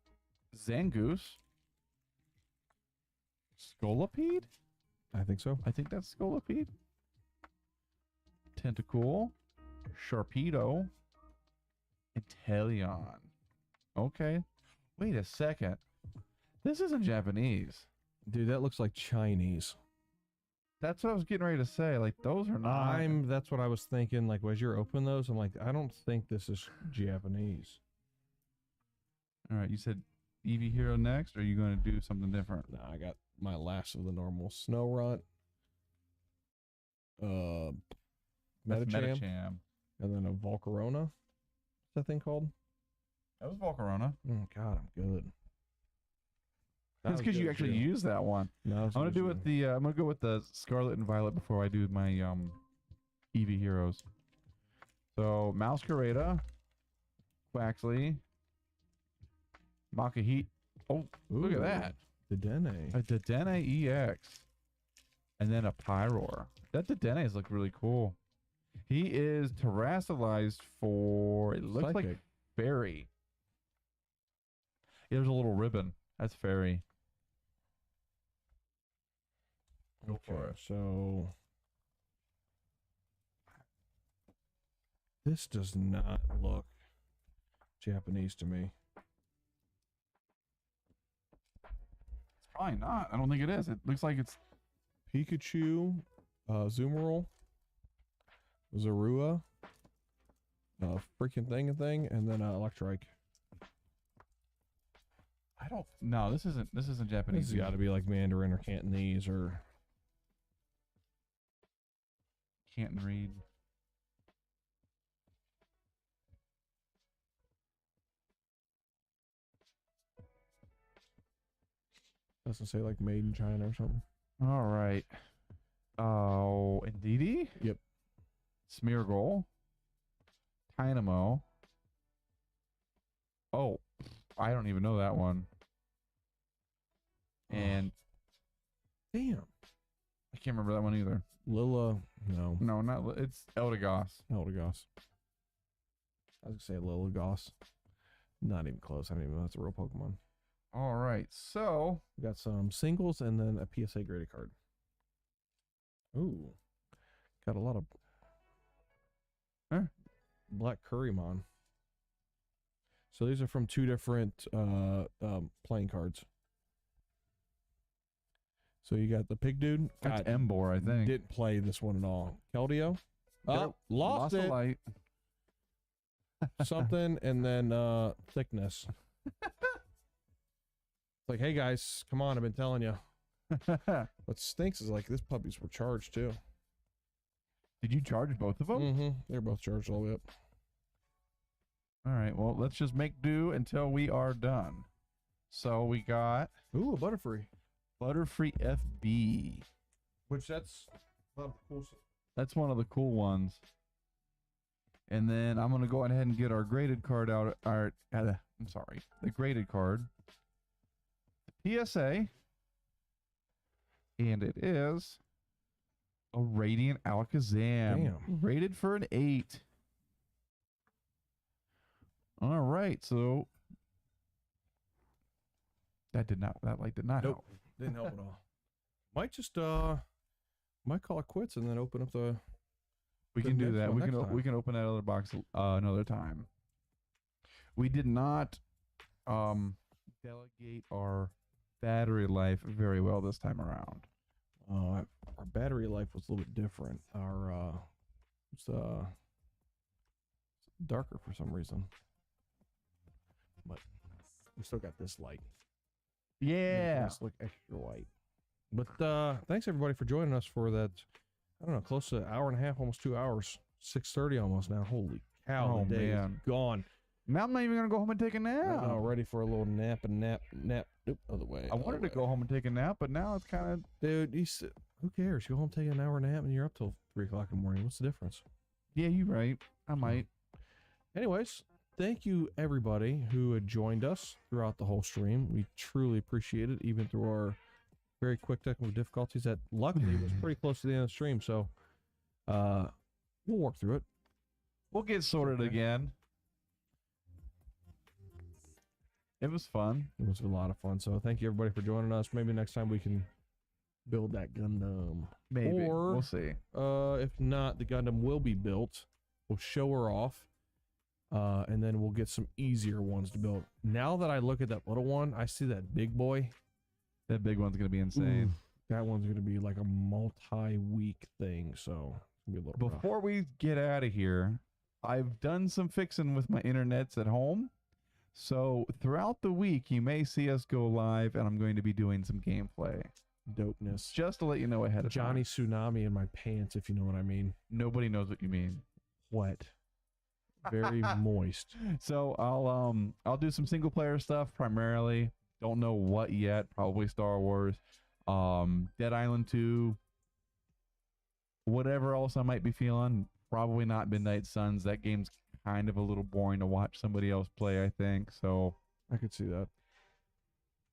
Zangoose, Scolipede. I think so. I think that's Scolipede. Tentacool, Sharpedo, and Teleon. Okay. Wait a second. This isn't Japanese. Dude, that looks like Chinese. That's what I was getting ready to say. Like, those are not. That's what I was thinking. Like, as you're opening those, I'm like, I don't think this is Japanese. All right, you said Eevee Hero next, or are you going to do something different? Nah, I got my last of the normal Snorunt, That's Medicham, and then a Volcarona. What's that thing called? That was Volcarona. Oh God, I'm good. That's because you actually use that one. No, I'm gonna do with the. I'm gonna go with the Scarlet and Violet before I do my Eevee heroes. So Masquerada, Quaxley, Makahit. Oh, look at that! The Dene. A Dedenne EX, and then a Pyroar. That Dedennes look really cool. He is terrestrialized for. It looks like fairy. There's a little ribbon. That's fairy. Go for it. So this does not look Japanese to me. It's probably not. I don't think it is. It looks like it's Pikachu, Zoomerl, Zorua, freaking thing, and then Electrike. I don't. No, this isn't Japanese. This has got to be like Mandarin or Cantonese or. Can't read. Doesn't say like made in China or something. All right. Oh, Indeedee? Yep. Smeargle. Dynamo. Oh, I don't even know that one. And damn, I can't remember that one either. Lilla, no. No, not it's Eldegoss. Eldegoss. I was gonna say Lilligos. Not even close. I don't even know that's a real Pokemon. All right, so We got some singles and then a PSA graded card. Ooh, got a lot of Black Currymon. So these are from two different playing cards. So you got the pig dude. that's God, Embor, I think. didn't play this one at all. Keldeo. Yep, Lost a it. light. Something and then thickness. It's like, hey guys, come on, I've been telling you. What stinks is like this puppies were charged too. Did you charge both of them? Mm-hmm. They're both charged all the way up. All right, well, let's just make do until we are done. So we got Ooh, a Butterfree. Butterfree FB. Which that's a lot of cool stuff. That's one of the cool ones. And then I'm going to go ahead and get our graded card out. The graded card. The PSA. And it is a Radiant Alakazam. Damn. Rated for an 8. All right, so that light did not Nope. help. Didn't help at all. Might just might call it quits and then open up the We the can do next that. one We can next time. we can open that other box another time. We did not delegate our battery life very well this time around. our battery life was a little bit different. Our it's darker for some reason. But we still got this light. Yeah. It's look extra white. But thanks everybody for joining us for that. I don't know, close to an hour and a half, almost 2 hours. 6:30 almost now. Holy cow! Oh, the day is man. gone. Now I'm not even gonna go home and take a nap. Right now, ready for a little nap. Nope, other way. I wanted to go home and take a nap, but now it's kind of Dude, who cares? Go home, take an hour nap, and you're up till 3 o'clock in the morning. What's the difference? yeah. You're right. I might. Anyways, thank you everybody who had joined us throughout the whole stream. We truly appreciate it, even through our very quick technical difficulties that luckily was pretty close to the end of the stream. So we'll work through it. We'll get sorted Okay. again. It was fun. It was a lot of fun. So thank you everybody for joining us. Maybe next time we can build that Gundam. Maybe Or- we'll see. If not, the Gundam will be built. We'll show her off. And then we'll get some easier ones to build. Now that I look at that little one, I see that big boy. That big one's gonna be insane. Ooh, that one's going to be like a multi-week thing. So it's going to be a little rough. Before we get out of here, I've done some fixing with my internets at home. So throughout the week, you may see us go live, and I'm going to be doing some gameplay. Dopeness. Just to let you know ahead of Johnny time. Tsunami in my pants, if you know what I mean. Nobody knows what you mean. Wet. Very moist. So I'll do some single player stuff primarily. Don't know what yet. Probably Star Wars. Dead Island 2. Whatever else I might be feeling. Probably not Midnight Suns. That game's kind of a little boring to watch somebody else play, I think. So I could see that.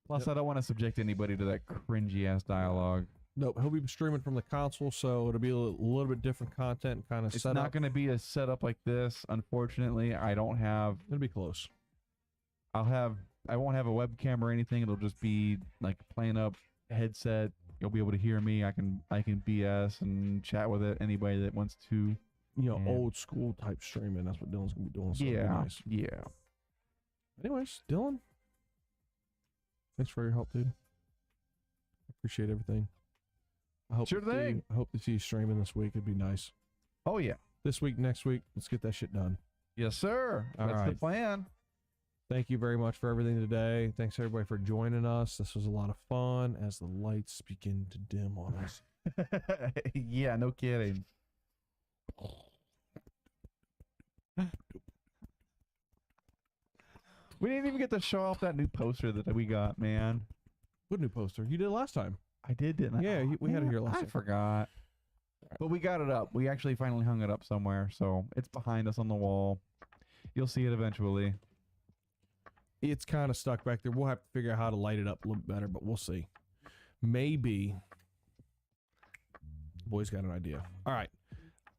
plus I don't want to subject anybody to that cringy ass dialogue. Nope, he'll be streaming from the console, so it'll be a little bit different content and kind of It's set not up. going to be a setup like this. Unfortunately, I don't have. It'll be close. I won't have a webcam or anything. It'll just be like playing up headset. You'll be able to hear me. I can BS and chat with it. Anybody that wants to. You know, Yeah. old school type streaming. That's what Dylan's gonna be doing. So it'll be nice. Yeah. Anyways, Dylan, thanks for your help, dude. I appreciate everything. I hope Sure to see thing. you- I hope to see you streaming this week. It'd be nice. Oh yeah. This week, next week, let's get that shit done. Yes, sir. All That's the right. plan. Thank you very much for everything today. Thanks everybody for joining us. This was a lot of fun as the lights begin to dim on us. Yeah, no kidding. We didn't even get to show off that new poster that we got, man. What new poster? You did last time. I did, didn't I? Yeah, we had it here last I time. forgot. But we got it up. We actually finally hung it up somewhere, so it's behind us on the wall. You'll see it eventually. It's kind of stuck back there. We'll have to figure out how to light it up a little bit better, but we'll see. Maybe. Boy's got an idea. All right.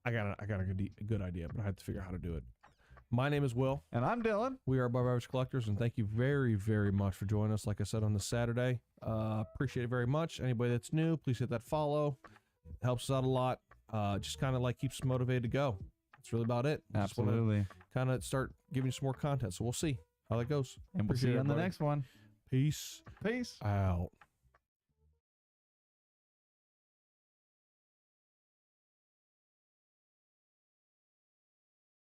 I got a good idea, but I have to figure out how to do it. My name is Will. And I'm Dylan. We are Above Average Collectors, and thank you very, very much for joining us. Like I said on this Saturday, appreciate it very much. Anybody that's new, please hit that follow. It helps us out a lot. Just kind of like keeps us motivated to go. That's really about it. Absolutely. Kind of start giving you some more content. So we'll see how that goes. And we'll Appreciate see you it, on the everybody. next one. Peace Peace. out.